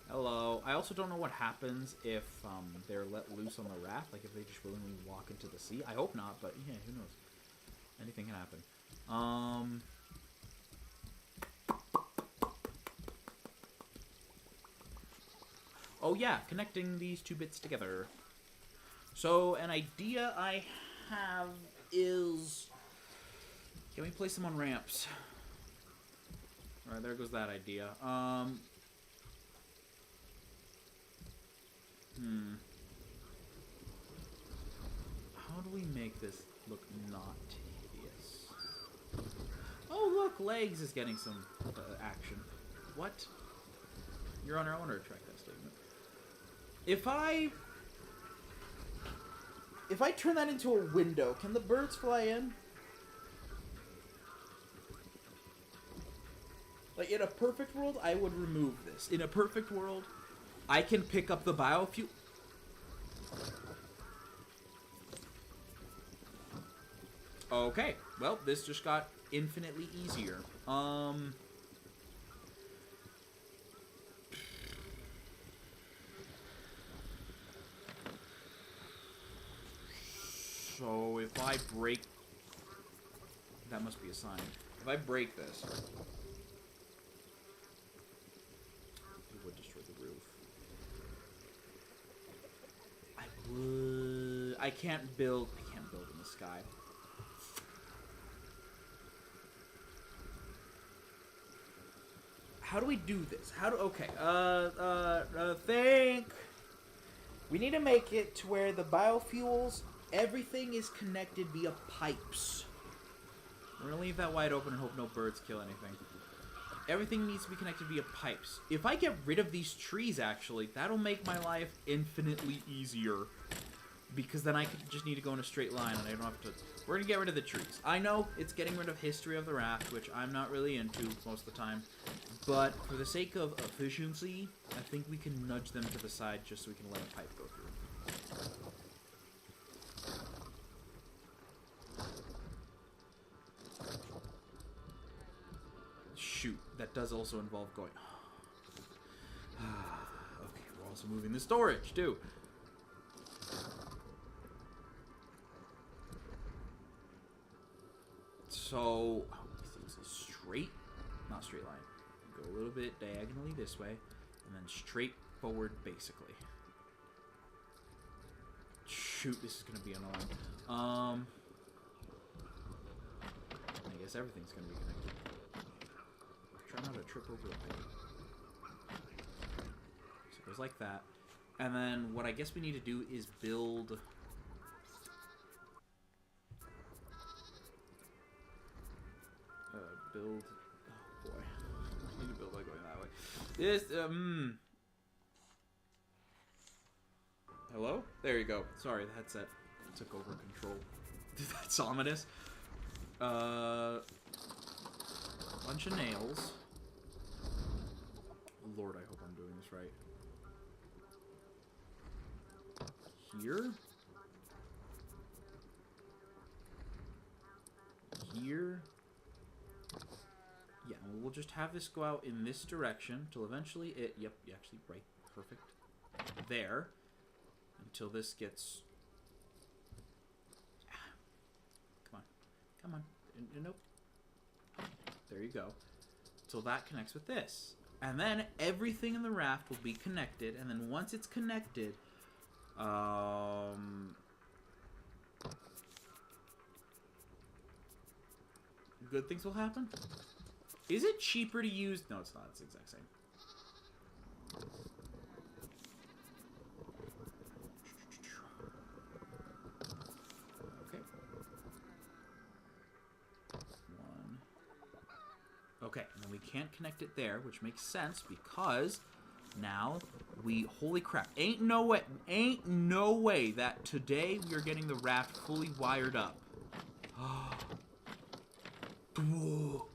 A: Hello. I also don't know what happens if they're let loose on the raft. Like if they just willingly walk into the sea. I hope not, but yeah, who knows? Anything can happen. Oh yeah, connecting these two bits together. So an idea I have is, can we place them on ramps? Alright, there goes that idea. How do we make this look not hideous? Oh look, Legs is getting some action. What? Your Honor, I want to retract that statement. If I turn that into a window, can the birds fly in? Like, in a perfect world, I would remove this. In a perfect world, I can pick up the biofuel. Okay, well, this just got infinitely easier. So if I break... That must be a sign. If I break this... It would destroy the roof. I can't build... I can't build in the sky. How do we do this? How do... Okay. Think... We need to make it to where the biofuels... Everything is connected via pipes. We're gonna leave that wide open and hope no birds kill anything. Everything needs to be connected via pipes. If I get rid of these trees, actually, that'll make my life infinitely easier. Because then I just need to go in a straight line and I don't have to... We're gonna get rid of the trees. I know it's getting rid of history of the raft, which I'm not really into most of the time. But for the sake of efficiency, I think we can nudge them to the side just so we can let a pipe go through. Shoot, that does also involve going... Okay, we're also moving the storage, too. So, it's a straight, not straight line. Go a little bit diagonally this way, and then straight forward, basically. Shoot, this is going to be annoying. I guess everything's going to be connected. Try not to trip over the pipe. So it goes like that. And then what I guess we need to do is build... Oh boy. I need to build by going that way. This, Hello? There you go. Sorry, the headset took over control. That's ominous. Bunch of nails. Lord, I hope I'm doing this right. Here. Here. Yeah, and we'll just have this go out in this direction till eventually it... Yep, actually, right. Perfect. There. Until this gets... Come on. Come on. Nope. There you go. Till that connects with this. And then everything in the raft will be connected. And then once it's connected... Good things will happen? Is it cheaper to use... No, it's not. It's the exact same. Okay. One. Okay, and then we can't connect it there, which makes sense because now we... Holy crap. Ain't no way that today we are getting the raft fully wired up. Whoa.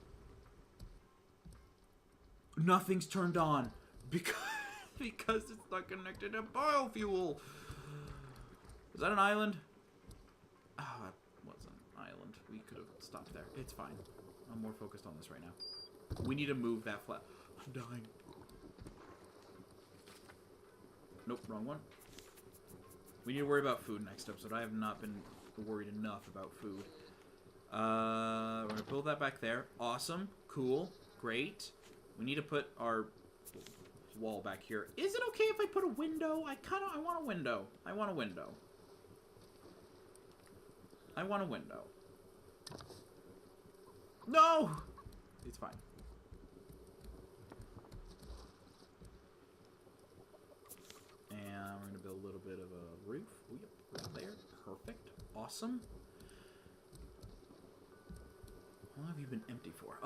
A: Nothing's turned on because it's not connected to biofuel. Was that an island? Oh, that was an island. We could have stopped there. It's fine. I'm more focused on this right now. We need to move that flat. I'm dying. Nope, wrong one. We need to worry about food next episode. I have not been worried enough about food. We're going to build that back there. Awesome. Cool. Great. We need to put our wall back here. Is it okay if I put a window? I want a window. I want a window. I want a window. No! It's fine. And we're going to build a little bit of a roof. Oh, yep, right there. Perfect. Awesome. How long have you been empty for?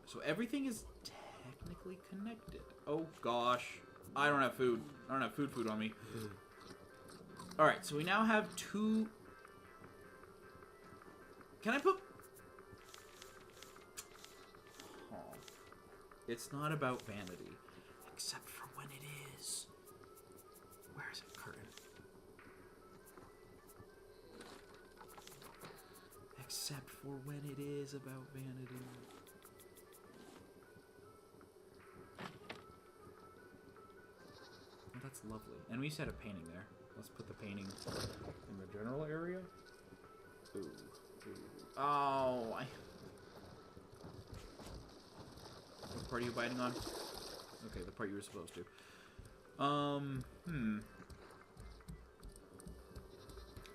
A: So everything is technically connected. Oh gosh. I don't have food. I don't have food on me. Alright, so we now have 2... Can I put... Oh. It's not about vanity. Except for when it is. Where is it, curtain? Except for when it is about vanity. Oh, that's lovely. And we set a painting there. Let's put the painting in the general area. Ooh. Ooh. Oh, What part are you biting on? Okay, the part you were supposed to.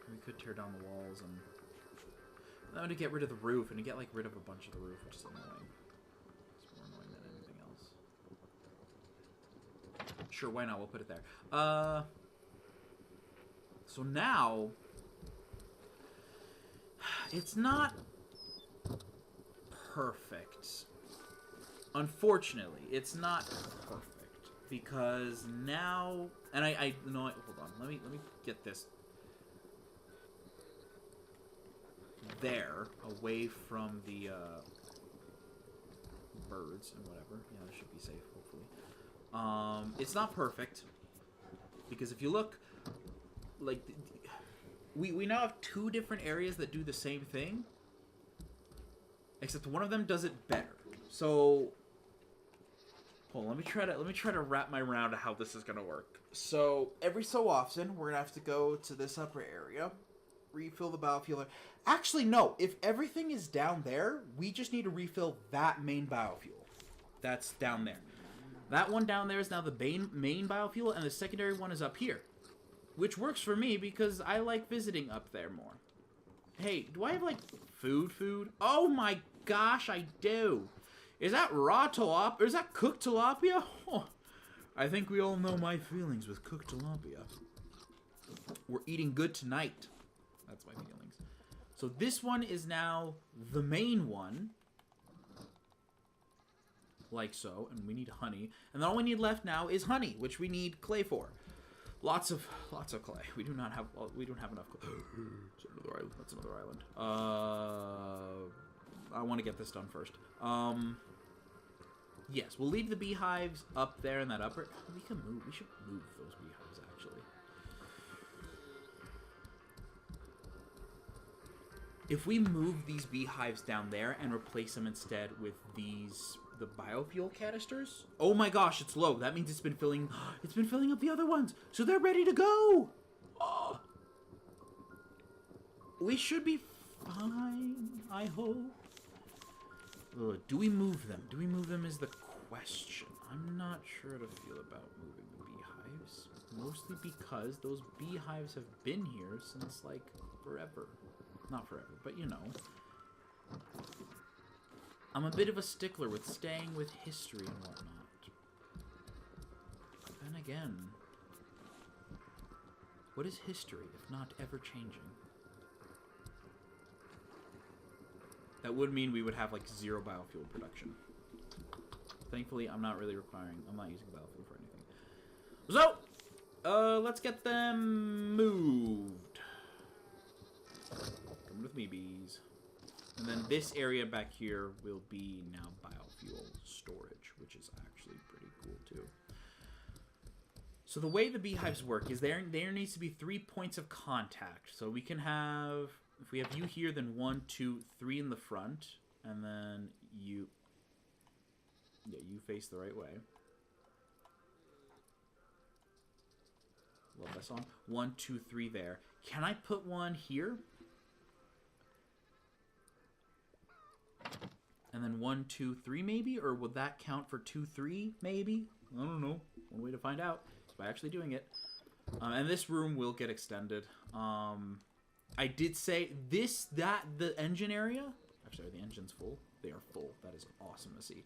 A: We could tear down the walls and... I'm to get rid of the roof and to get, like, rid of a bunch of the roof, which is annoying. It's more annoying than anything else. Sure, why not? We'll put it there. So now... It's not... perfect. Unfortunately, it's not perfect. Because now... And I you know what? Hold on. Let me get this... there, away from the birds and whatever. Yeah, that should be safe, hopefully. It's not perfect, because if you look, like, we now have 2 different areas that do the same thing, except one of them does it better. So, hold on, let me try to wrap my around how this is gonna work. So every so often, we're gonna have to go to this upper area. Refill the biofuel. Actually, no. If everything is down there, we just need to refill that main biofuel. That's down there. That one down there is now the main biofuel, and the secondary one is up here. Which works for me, because I like visiting up there more. Hey, do I have, like, food? Oh my gosh, I do. Is that raw tilapia? Or is that cooked tilapia? Oh, I think we all know my feelings with cooked tilapia. We're eating good tonight. That's my feelings. So this one is now the main one. Like so. And we need honey. And all we need left now is honey, which we need clay for. Lots of clay. We don't have enough clay. That's another island. I want to get this done first. Yes, we'll leave the beehives up there in that upper... We should move those beehives, actually. If we move these beehives down there and replace them instead with the biofuel canisters... Oh my gosh, it's low. That means it's been filling up the other ones. So they're ready to go. Oh. We should be fine, I hope. Do we move them? Do we move them is the question. I'm not sure how to feel about moving the beehives. Mostly because those beehives have been here since, like, forever. Not forever, but you know. I'm a bit of a stickler with staying with history and whatnot. But then again, what is history if not ever changing? That would mean we would have like 0 biofuel production. Thankfully, I'm not using biofuel for anything. So, let's get them moved. Come with me, bees. And then this area back here will be now biofuel storage, which is actually pretty cool too. So the way the beehives work is there needs to be 3 points of contact. So we can have, if we have you here, then 1, 2, 3 in the front, and then you. Yeah, you face the right way. Love that song. 1, 2, 3 there. Can I put one here? And then 1, 2, 3 maybe? Or would that count for 2, 3 maybe? I don't know. One way to find out is by actually doing it. And this room will get extended. I did say the engine area... Actually, are the engines full? They are full. That is awesome to see.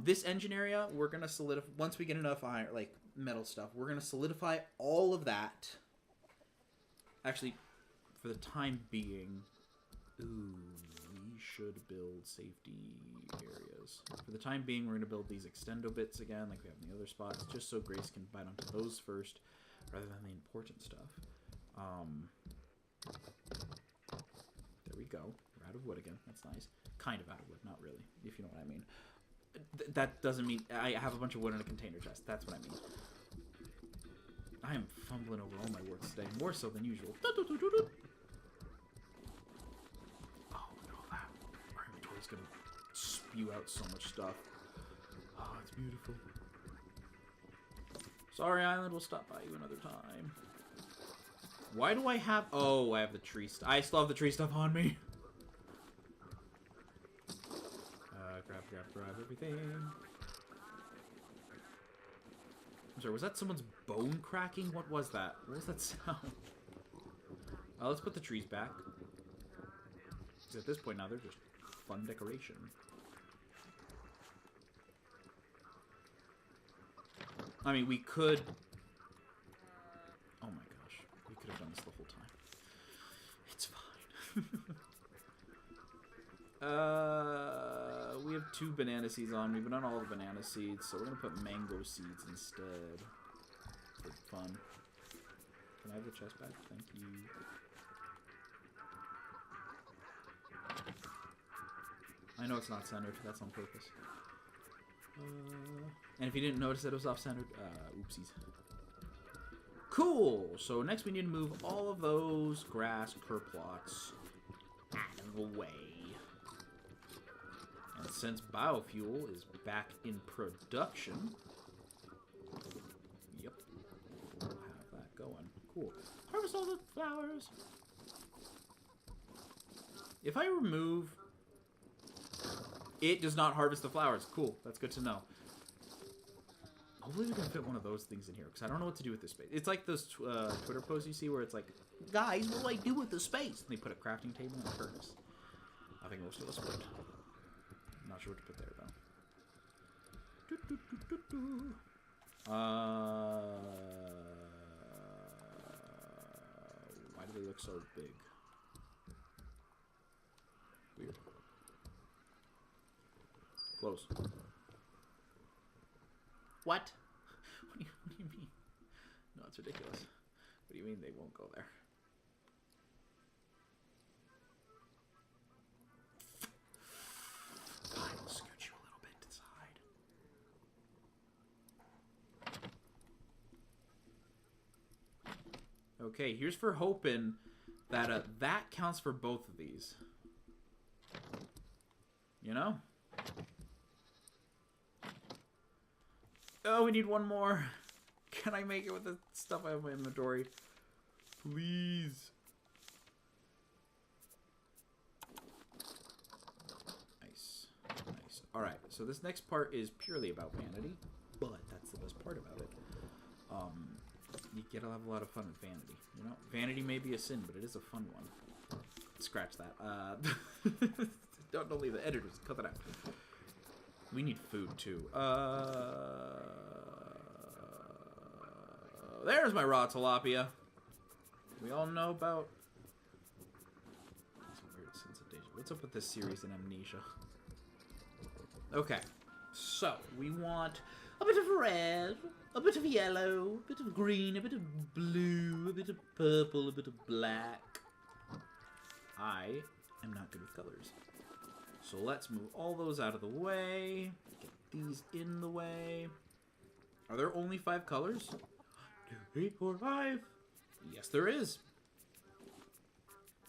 A: This engine area, we're going to solidify... Once we get enough iron, like metal stuff, we're going to solidify all of that. Actually, for the time being... Ooh, we should build safety areas. For the time being, we're going to build these extendo bits again, like we have in the other spots, just so Grace can bite onto those first, rather than the important stuff. There we go. We're out of wood again. That's nice. Kind of out of wood, not really, if you know what I mean. That doesn't mean... I have a bunch of wood in a container chest. That's what I mean. I am fumbling over all my words today, more so than usual. Oh, look at all that. Our inventory's gonna spew out so much stuff. Oh, it's beautiful. Sorry, Island. We'll stop by you another time. Why do I have... Oh, I have the tree stuff. I still have the tree stuff on me. Grab everything. I'm sorry, was that someone's bone cracking? What was that? What was that sound? Let's put the trees back. Because at this point now, they're just fun decoration. I mean, we could... Oh my gosh. We could have done this the whole time. It's fine. We have 2 banana seeds on. We've done all the banana seeds, so we're going to put mango seeds instead. For fun. Can I have the chest back? Thank you. I know it's not centered. That's on purpose. And if you didn't notice that it was off-centered, oopsies. Cool! So next we need to move all of those grass plots out of the way. And since biofuel is back in production... Yep. We'll have that going. Cool. Harvest all the flowers! If I remove... It does not harvest the flowers. Cool. That's good to know. Hopefully we can fit one of those things in here, because I don't know what to do with this space. It's like those Twitter posts you see where it's like, guys, what do I do with the space? And they put a crafting table and a furnace. I think most of us would. I'm not sure what to put there, though. Why do they look so big? Weird. Close. What? What do you mean? No, it's ridiculous. What do you mean they won't go there? Fine, we'll scoot you a little bit to the side. Okay, here's for hoping that that counts for both of these. You know? Oh, we need one more. Can I make it with the stuff I have in my inventory? Please. Nice. Nice. Alright, so this next part is purely about vanity, but that's the best part about it. You get to have a lot of fun with vanity. You know, vanity may be a sin, but it is a fun one. Scratch that. Don't leave the editors. Cut that out. We need food, too. There's my raw tilapia. We all know about... That's a weird sense of deja. What's up with this series in Amnesia? Okay. So, we want a bit of red, a bit of yellow, a bit of green, a bit of blue, a bit of purple, a bit of black. I am not good with colors. So let's move all those out of the way. Get these in the way. Are there only 5 colors? 2, 3, 4, 5. Yes, there is.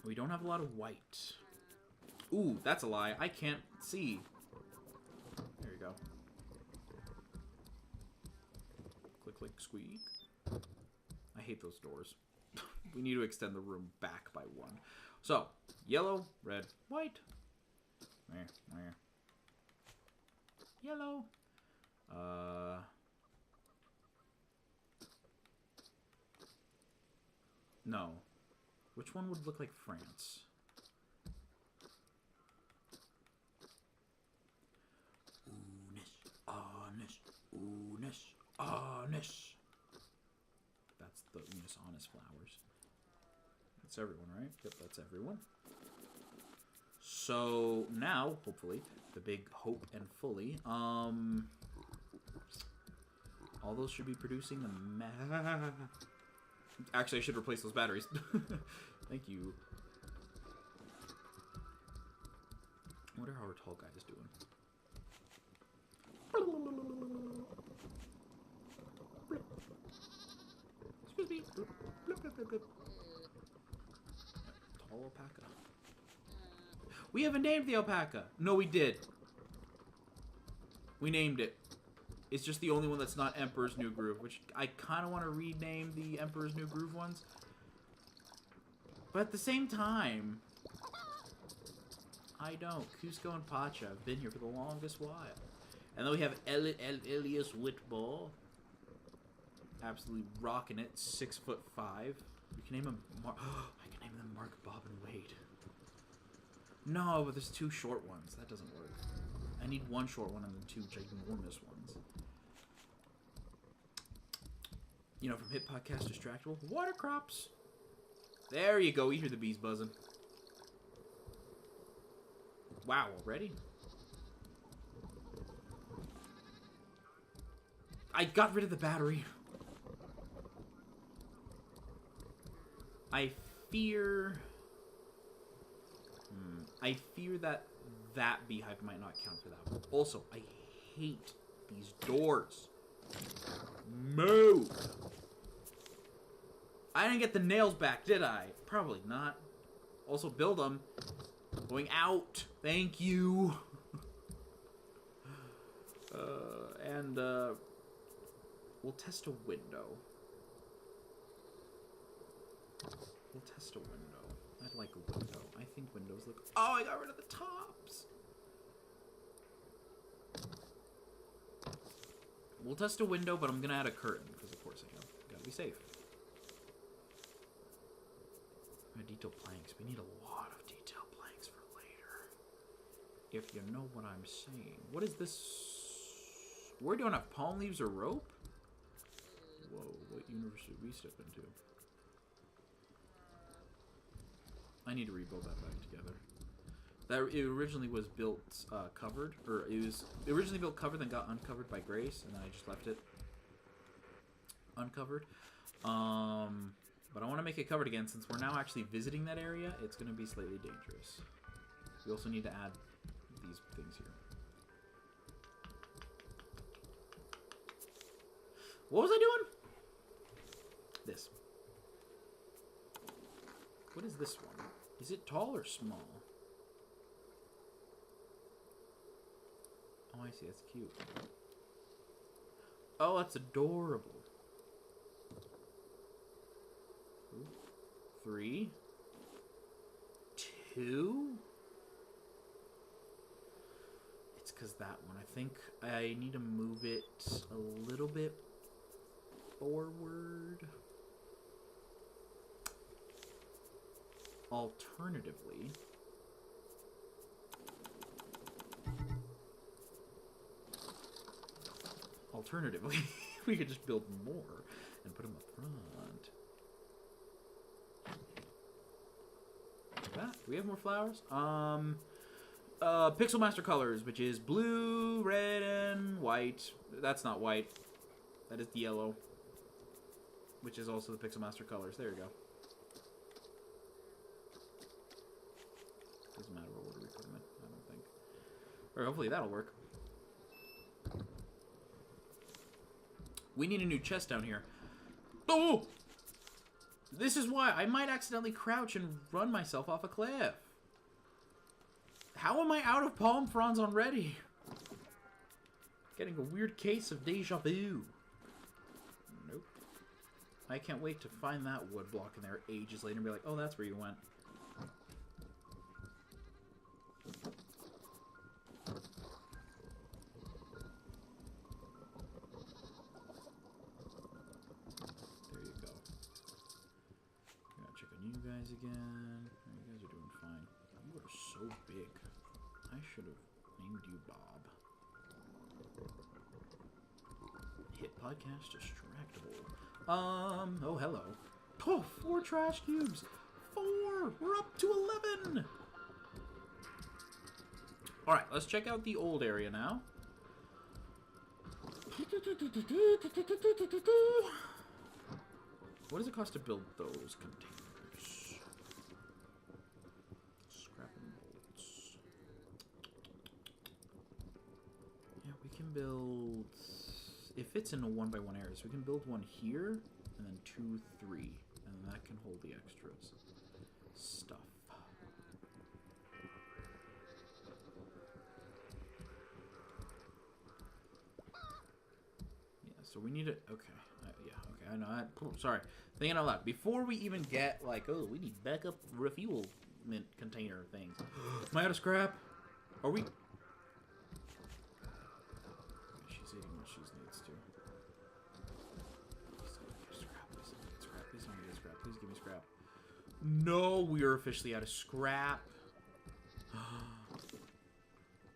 A: We don't have a lot of white. Ooh, that's a lie. I can't see. There you go. Click, click, squeak. I hate those doors. We need to extend the room back by 1. So, yellow, red, white. Yellow. No. Which one would look like France? Honest. That's the Unis honest flowers. That's everyone, right? Yep, that's everyone. So now, hopefully, the big hope and fully, all those should be producing the Actually, I should replace those batteries. Thank you. I wonder how our tall guy is doing. Excuse me. Tall alpaca. We haven't named the alpaca. No, we did. We named it. It's just the only one that's not Emperor's New Groove, which I kind of want to rename the Emperor's New Groove ones. But at the same time, I don't. Cusco and Pacha have been here for the longest while. And then we have Elias Whitball. Absolutely rocking it. 6'5". We can name him I can name them Mark, Bob, and Wade. No, but there's 2 short ones. That doesn't work. I need 1 short one and then 2 ginormous ones. You know, from Hit Podcast Distractable. Water crops. There you go. You hear the bees buzzing. Wow, already? I got rid of the battery. I fear that that beehive might not count for that. Also, I hate these doors. Move! I didn't get the nails back, did I? Probably not. Also, build them. Going out. Thank you. We'll test a window. We'll test a window. I'd like a window. I think windows look... Oh, I got rid of the tops! We'll test a window, but I'm gonna add a curtain, because of course I can. Gotta be safe. Detail planks. We need a lot of detail planks for later. If you know what I'm saying. What is this? We're doing have palm leaves or rope? Whoa, what universe did we step into? I need to rebuild that back together. That it originally was built covered, or it was originally built covered, then got uncovered by Grace, and then I just left it uncovered. But I want to make it covered again since we're now actually visiting that area. It's going to be slightly dangerous. We also need to add these things here. What was I doing? This. What is this one? Is it tall or small? Oh, I see. That's cute. Oh, that's adorable. 3, 2. It's because that one. I think I need to move it a little bit forward. Alternatively, we could just build more and put them up front. Like that. Do we have more flowers? Pixel Master colors, which is blue, red, and white. That's not white. That is the yellow, which is also the Pixel Master colors. There you go. Doesn't matter what order we put them in, I don't think. Or hopefully that'll work. We need a new chest down here. Oh! This is why I might accidentally crouch and run myself off a cliff. How am I out of palm fronds already? Getting a weird case of deja vu. Nope. I can't wait to find that wood block in there ages later and be like, oh, that's where you went. guys again? You guys are doing fine. You are so big. I should have named you Bob. Hit podcast distractible. Oh, hello. Oh, 4 trash cubes. 4! We're up to 11! Alright, let's check out the old area now. What does it cost to build those containers? Scrap and bolts. Yeah, we can build... It fits in a 1x1 area, so we can build one here, and then 2, 3. And that can hold the extras. Stuff. So we need it. Okay. Yeah. Okay. I know. Sorry. Thinking out loud. Before we even get like, oh, we need backup refuelment container things. Am I out of scrap? Are we? She's eating what she needs to. Please don't get scrap. Please give me scrap. No, we are officially out of scrap.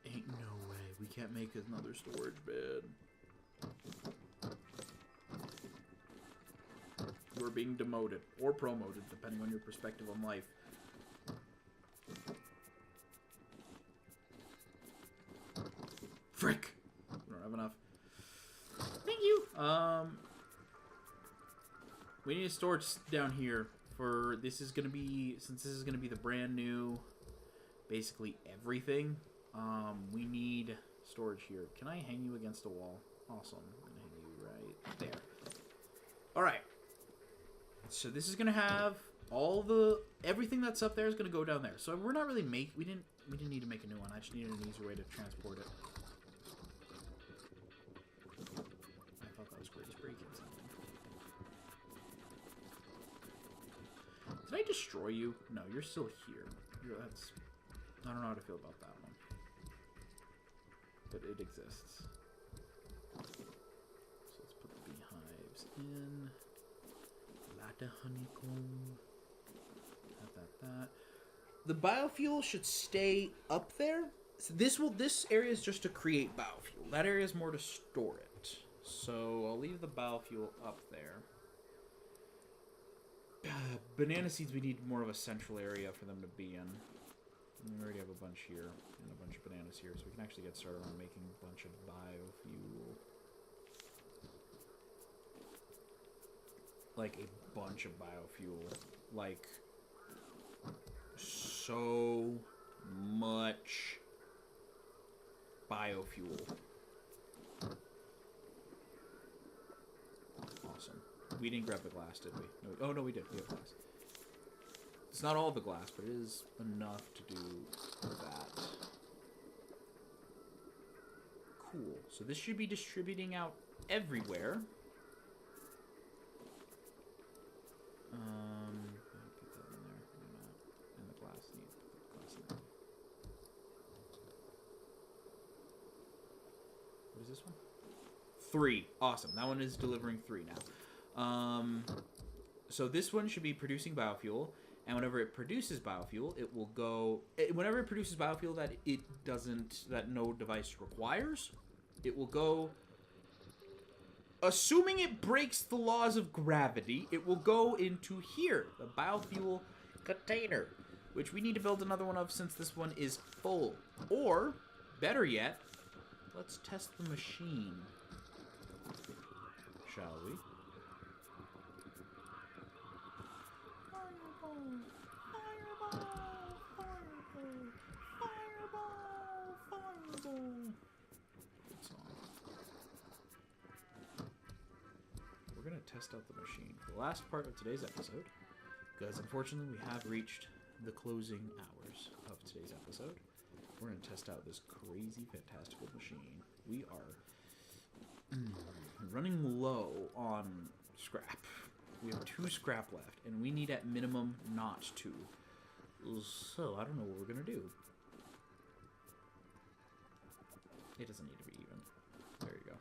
A: Ain't no way. We can't make another storage bed. You're being demoted or promoted, depending on your perspective on life. Frick! We don't have enough. Thank you! We need a storage down here for... This is gonna be... Since this is gonna be the brand new... Basically everything. We need storage here. Can I hang you against a wall? Awesome. I'm gonna hang you right there. Alright. So this is gonna have all the everything that's up there is gonna go down there. So we're not really we didn't need to make a new one. I just needed an easier way to transport it. I thought that was great. Just breaking something. Did I destroy you? No, you're still here. That's I don't know how to feel about that one, but it exists. So let's put the beehives in. The honeycomb. That. The biofuel should stay up there. So this area is just to create biofuel. That area is more to store it. So I'll leave the biofuel up there. Banana seeds, we need more of a central area for them to be in. We already have a bunch here and a bunch of bananas here, so we can actually get started on making a bunch of biofuel. Like a bunch of biofuel. Like, so much biofuel. Awesome. We didn't grab the glass, did we? No, oh, no, we did. We have glass. It's not all the glass, but it is enough to do that. Cool. So this should be distributing out everywhere. Put that in there. And the glass needs to put the glass in there. What is this one? 3. Awesome. That one is delivering 3 now. So this one should be producing biofuel, and whenever it produces biofuel, it will go. Whenever it produces biofuel that no device requires, it will go. Assuming it breaks the laws of gravity, it will go into here, the biofuel container, which we need to build another one of since this one is full. Or, better yet, let's test the machine. Shall we? Fireball! Fireball! Fireball! Fireball! Fireball! Good song. We're gonna test out the machine for the last part of today's episode, because unfortunately we have reached the closing hours of today's episode. We're gonna test out this crazy, fantastical machine. We are running low on scrap. We have 2 scrap left, and we need at minimum not 2. So I don't know what we're gonna do. It doesn't need to be even. There you go.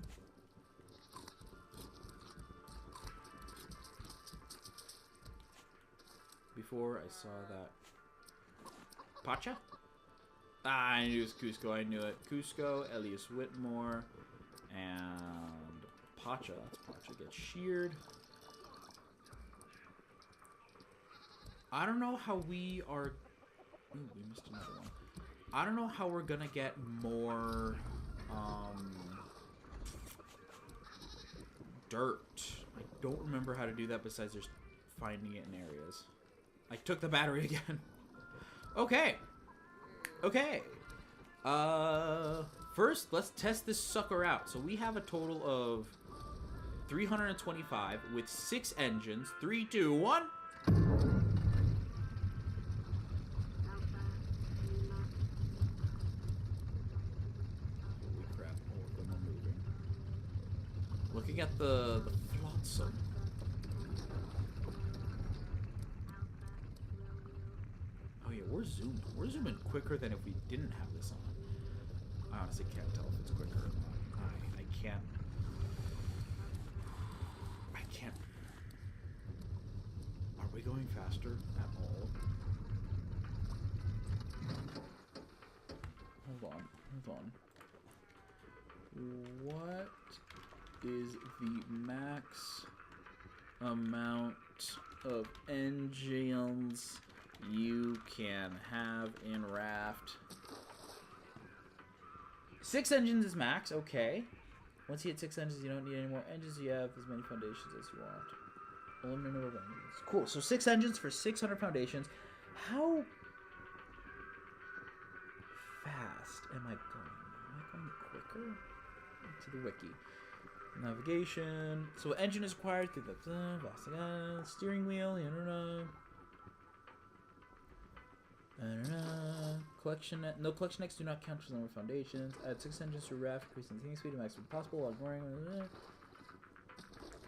A: before. I saw that. Pacha? Ah, I knew it was Cusco. I knew it. Cusco, Elias Whitmore, and Pacha. That's Pacha. Gets sheared. I don't know how we are... Ooh, we missed another one. I don't know how we're gonna get more... dirt. I don't remember how to do that besides just finding it in areas. I took the battery again. Okay. Okay. First, let's test this sucker out. So we have a total of 325 with 6 engines. 3, 2, 1. Looking at the flotsam. Oh yeah, we're zooming. We're zooming quicker than if we didn't have this on. I honestly can't tell if it's quicker or not. I can't. Are we going faster at all? Hold on. What is the max amount of engines you can have in Raft? 6 engines is max, okay. Once you hit 6 engines, you don't need any more engines. You have as many foundations as you want. Eliminate number of engines. Cool, so 6 engines for 600 foundations. How fast am I going? Am I going quicker? To the wiki. Navigation. So engine is required through the steering wheel. Collection. No collection X do not count for the number of foundations. Add 6 engines to Raft, increasing the speed to maximum possible while ignoring.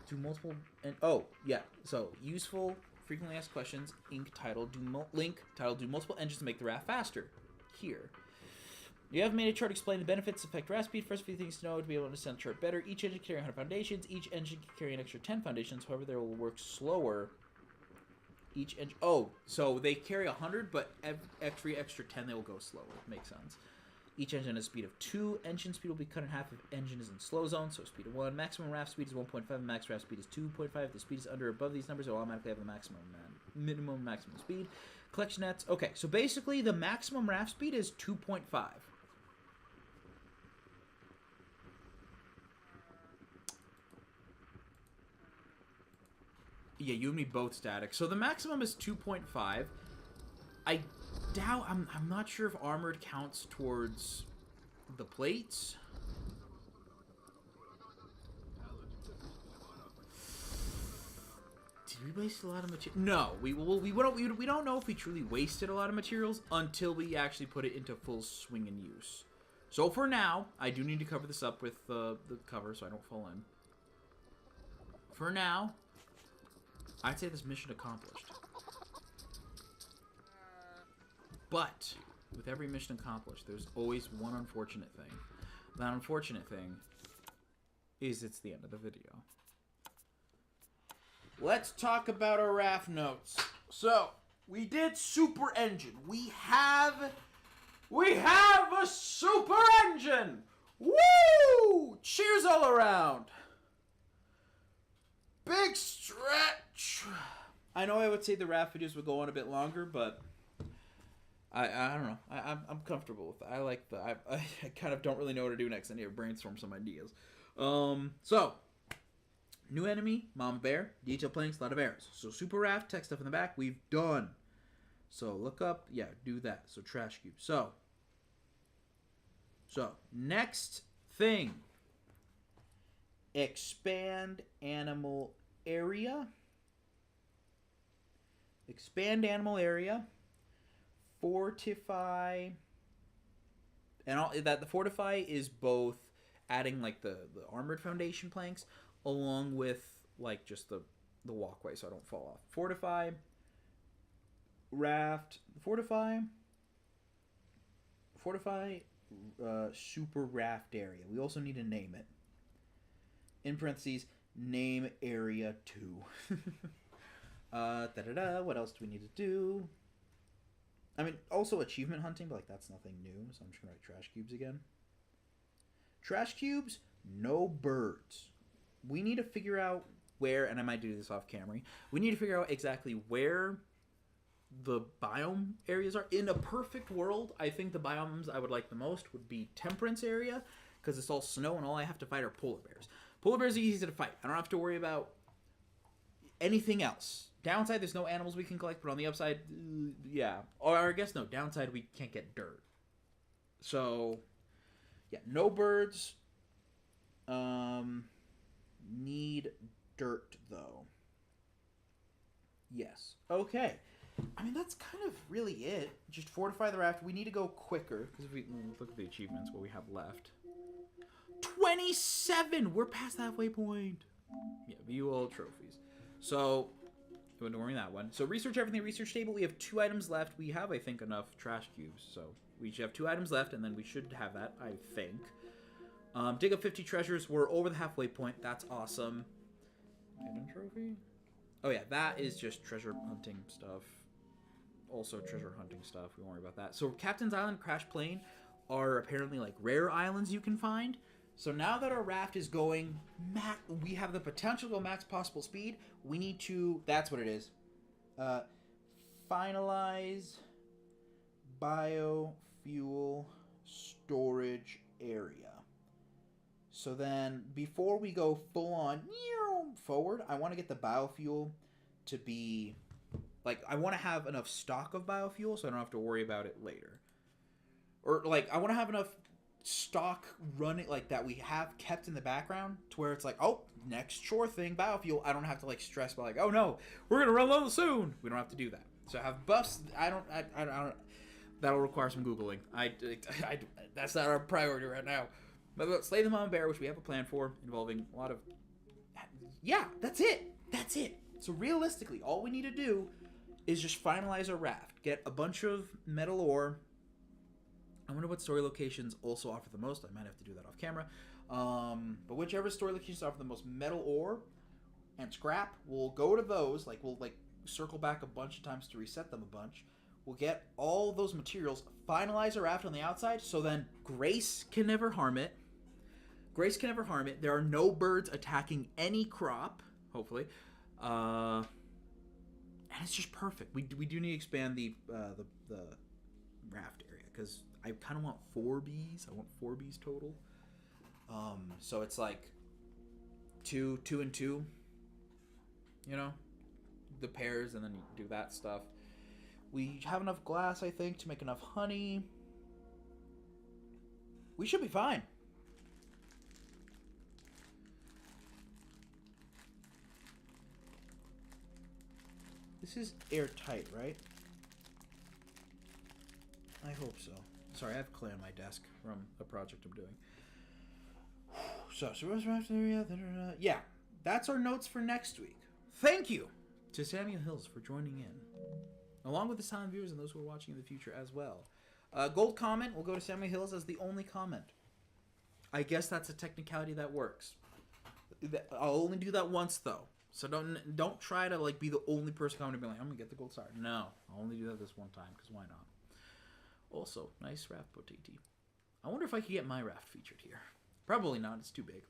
A: Do multiple. And oh yeah. So useful. Frequently asked questions. Link title. Do multiple engines to make the Raft faster. Here. You have made a chart explaining the benefits affect Raft speed. First few things to know to be able to understand the chart better. Each engine can carry 100 foundations. Each engine can carry an extra 10 foundations. However, they will work slower. Each engine... Oh, so they carry 100, but every extra 10 they will go slower. Makes sense. Each engine has a speed of 2. Engine speed will be cut in half if engine is in slow zone, so speed of 1. Maximum Raft speed is 1.5. Max Raft speed is 2.5. If the speed is under or above these numbers, it will automatically have the minimum maximum speed. Collection nets. Okay, so basically the maximum Raft speed is 2.5. Yeah, you and me both static. So the maximum is 2.5. I doubt... I'm not sure if armored counts towards the plates. Did we waste a lot of material? No, we don't know if we truly wasted a lot of materials until we actually put it into full swing and use. So for now, I do need to cover this up with the cover so I don't fall in. For now... I'd say this mission accomplished. But, with every mission accomplished, there's always one unfortunate thing. That unfortunate thing is it's the end of the video. Let's talk about our Raft notes. So, we did super engine. We have a super engine! Woo! Cheers all around! Big stretch. I know I would say the Raft videos would go on a bit longer, but I don't know. I'm comfortable with it. I like the I kind of don't really know what to do next. I need to brainstorm some ideas. So new enemy, Mama Bear, detail planks, a lot of arrows. So super Raft, tech stuff in the back, we've done. So look up, yeah, do that. So trash cube. So next thing. Expand animal area. Expand animal area. Fortify. And all that. The fortify is both adding like the armored foundation planks along with like just the walkway so I don't fall off. Fortify. Raft. Fortify. Super Raft area. We also need to name it. In parentheses, name area 2.
B: What else do we need to do? I mean, also achievement hunting, but like that's nothing new. So I'm just gonna write trash cubes again. Trash cubes, no birds. We need to figure out where, and I might do this off camera. We need to figure out exactly where the biome areas are. In a perfect world, I think the biomes I would like the most would be temperance area, because it's all snow and all I have to fight are polar bears. Polar bears are easy to fight. I don't have to worry about anything else. Downside, there's no animals we can collect, but on the upside, yeah. Or I guess no, downside, we can't get dirt. So, yeah, no birds. Need dirt, though. Yes. Okay. I mean, that's kind of really it. Just fortify the raft. We need to go quicker, because if we look at the achievements, what we have left. 27! We're past the halfway point. Yeah, view all trophies. So, ignoring that one. So, research everything. Research table. We have 2 items left. We have, I think, enough trash cubes. So, we should have 2 items left, and then we should have that, I think. Dig up 50 treasures. We're over the halfway point. That's awesome. Item trophy? Oh, yeah. That is just treasure hunting stuff. Also, treasure hunting stuff. We won't worry about that. So, Captain's Island, Crash Plane are apparently, like, rare islands you can find. So now that our raft is going, we have the potential to go max possible speed. We need to, that's what it is. Finalize biofuel storage area. So then before we go full on forward, I want to get the biofuel to be, like, I want to have enough stock of biofuel so I don't have to worry about it later. Or, like, I want to have enough stock running, like, that we have kept in the background to where it's like, oh, next chore thing, biofuel. I don't have to, like, stress about, like, oh no, we're gonna run low soon. We don't have to do that. So I have buffs. I don't. That'll require some googling. That's not our priority right now. But slay the mama bear, which we have a plan for, involving a lot of. Yeah, that's it. That's it. So realistically, all we need to do is just finalize our raft, get a bunch of metal ore. I wonder what story locations also offer the most. I might have to do that off camera. But whichever story locations offer the most metal ore and scrap, we'll go to those. Like, we'll, like, circle back a bunch of times to reset them a bunch. We'll get all those materials, finalize our raft on the outside, so then Grace can never harm it. Grace can never harm it. There are no birds attacking any crop, hopefully. And it's just perfect. We do need to expand the raft area, because I kind of want 4 bees. I want 4 bees total. So it's like 2 and 2. You know, the pairs, and then you do that stuff. We have enough glass, I think, to make enough honey. We should be fine. This is airtight, right? I hope so. Sorry, I have clay on my desk from a project I'm doing. So, yeah, that's our notes for next week. Thank you to Samuel Hills for joining in, along with the silent viewers and those who are watching in the future as well. Gold comment will go to Samuel Hills as the only comment. I guess that's a technicality that works. I'll only do that once, though. So don't try to, like, be the only person commenting, be like, I'm gonna get the gold star. No, I'll only do that this one time, because why not? Also, nice raft potato. I wonder if I could get my raft featured here. Probably not. It's too big.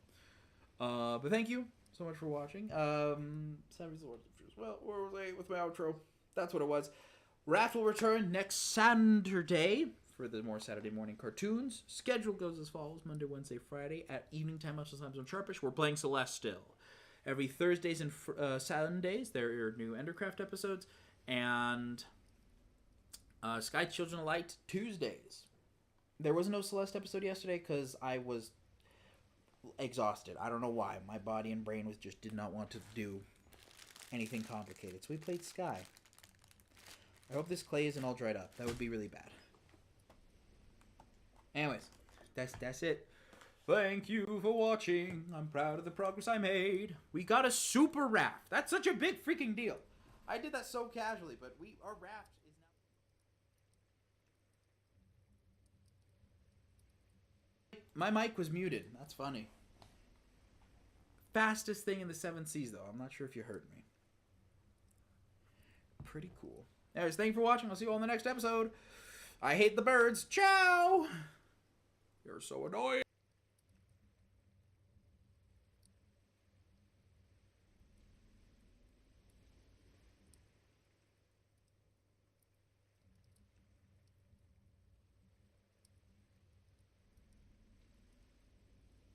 B: But thank you so much for watching. Well, where was I with my outro? That's what it was. Raft will return next Saturday for the more Saturday morning cartoons. Schedule goes as follows: Monday, Wednesday, Friday at evening time, much times on Sharpish. We're playing Celeste still. Every Thursdays and Sundays, there are new Endercraft episodes. And Sky Children of Light Tuesdays. There was no Celeste episode yesterday because I was exhausted. I don't know why. My body and brain just did not want to do anything complicated. So we played Sky. I hope this clay isn't all dried up. That would be really bad. Anyways, that's it. Thank you for watching. I'm proud of the progress I made. We got a super raft. That's such a big freaking deal. I did that so casually, but our raft is now... My mic was muted. That's funny. Fastest thing in the 7 seas, though. I'm not sure if you heard me. Pretty cool. Anyways, thank you for watching. I'll see you all in the next episode. I hate the birds. Ciao! You're so annoying.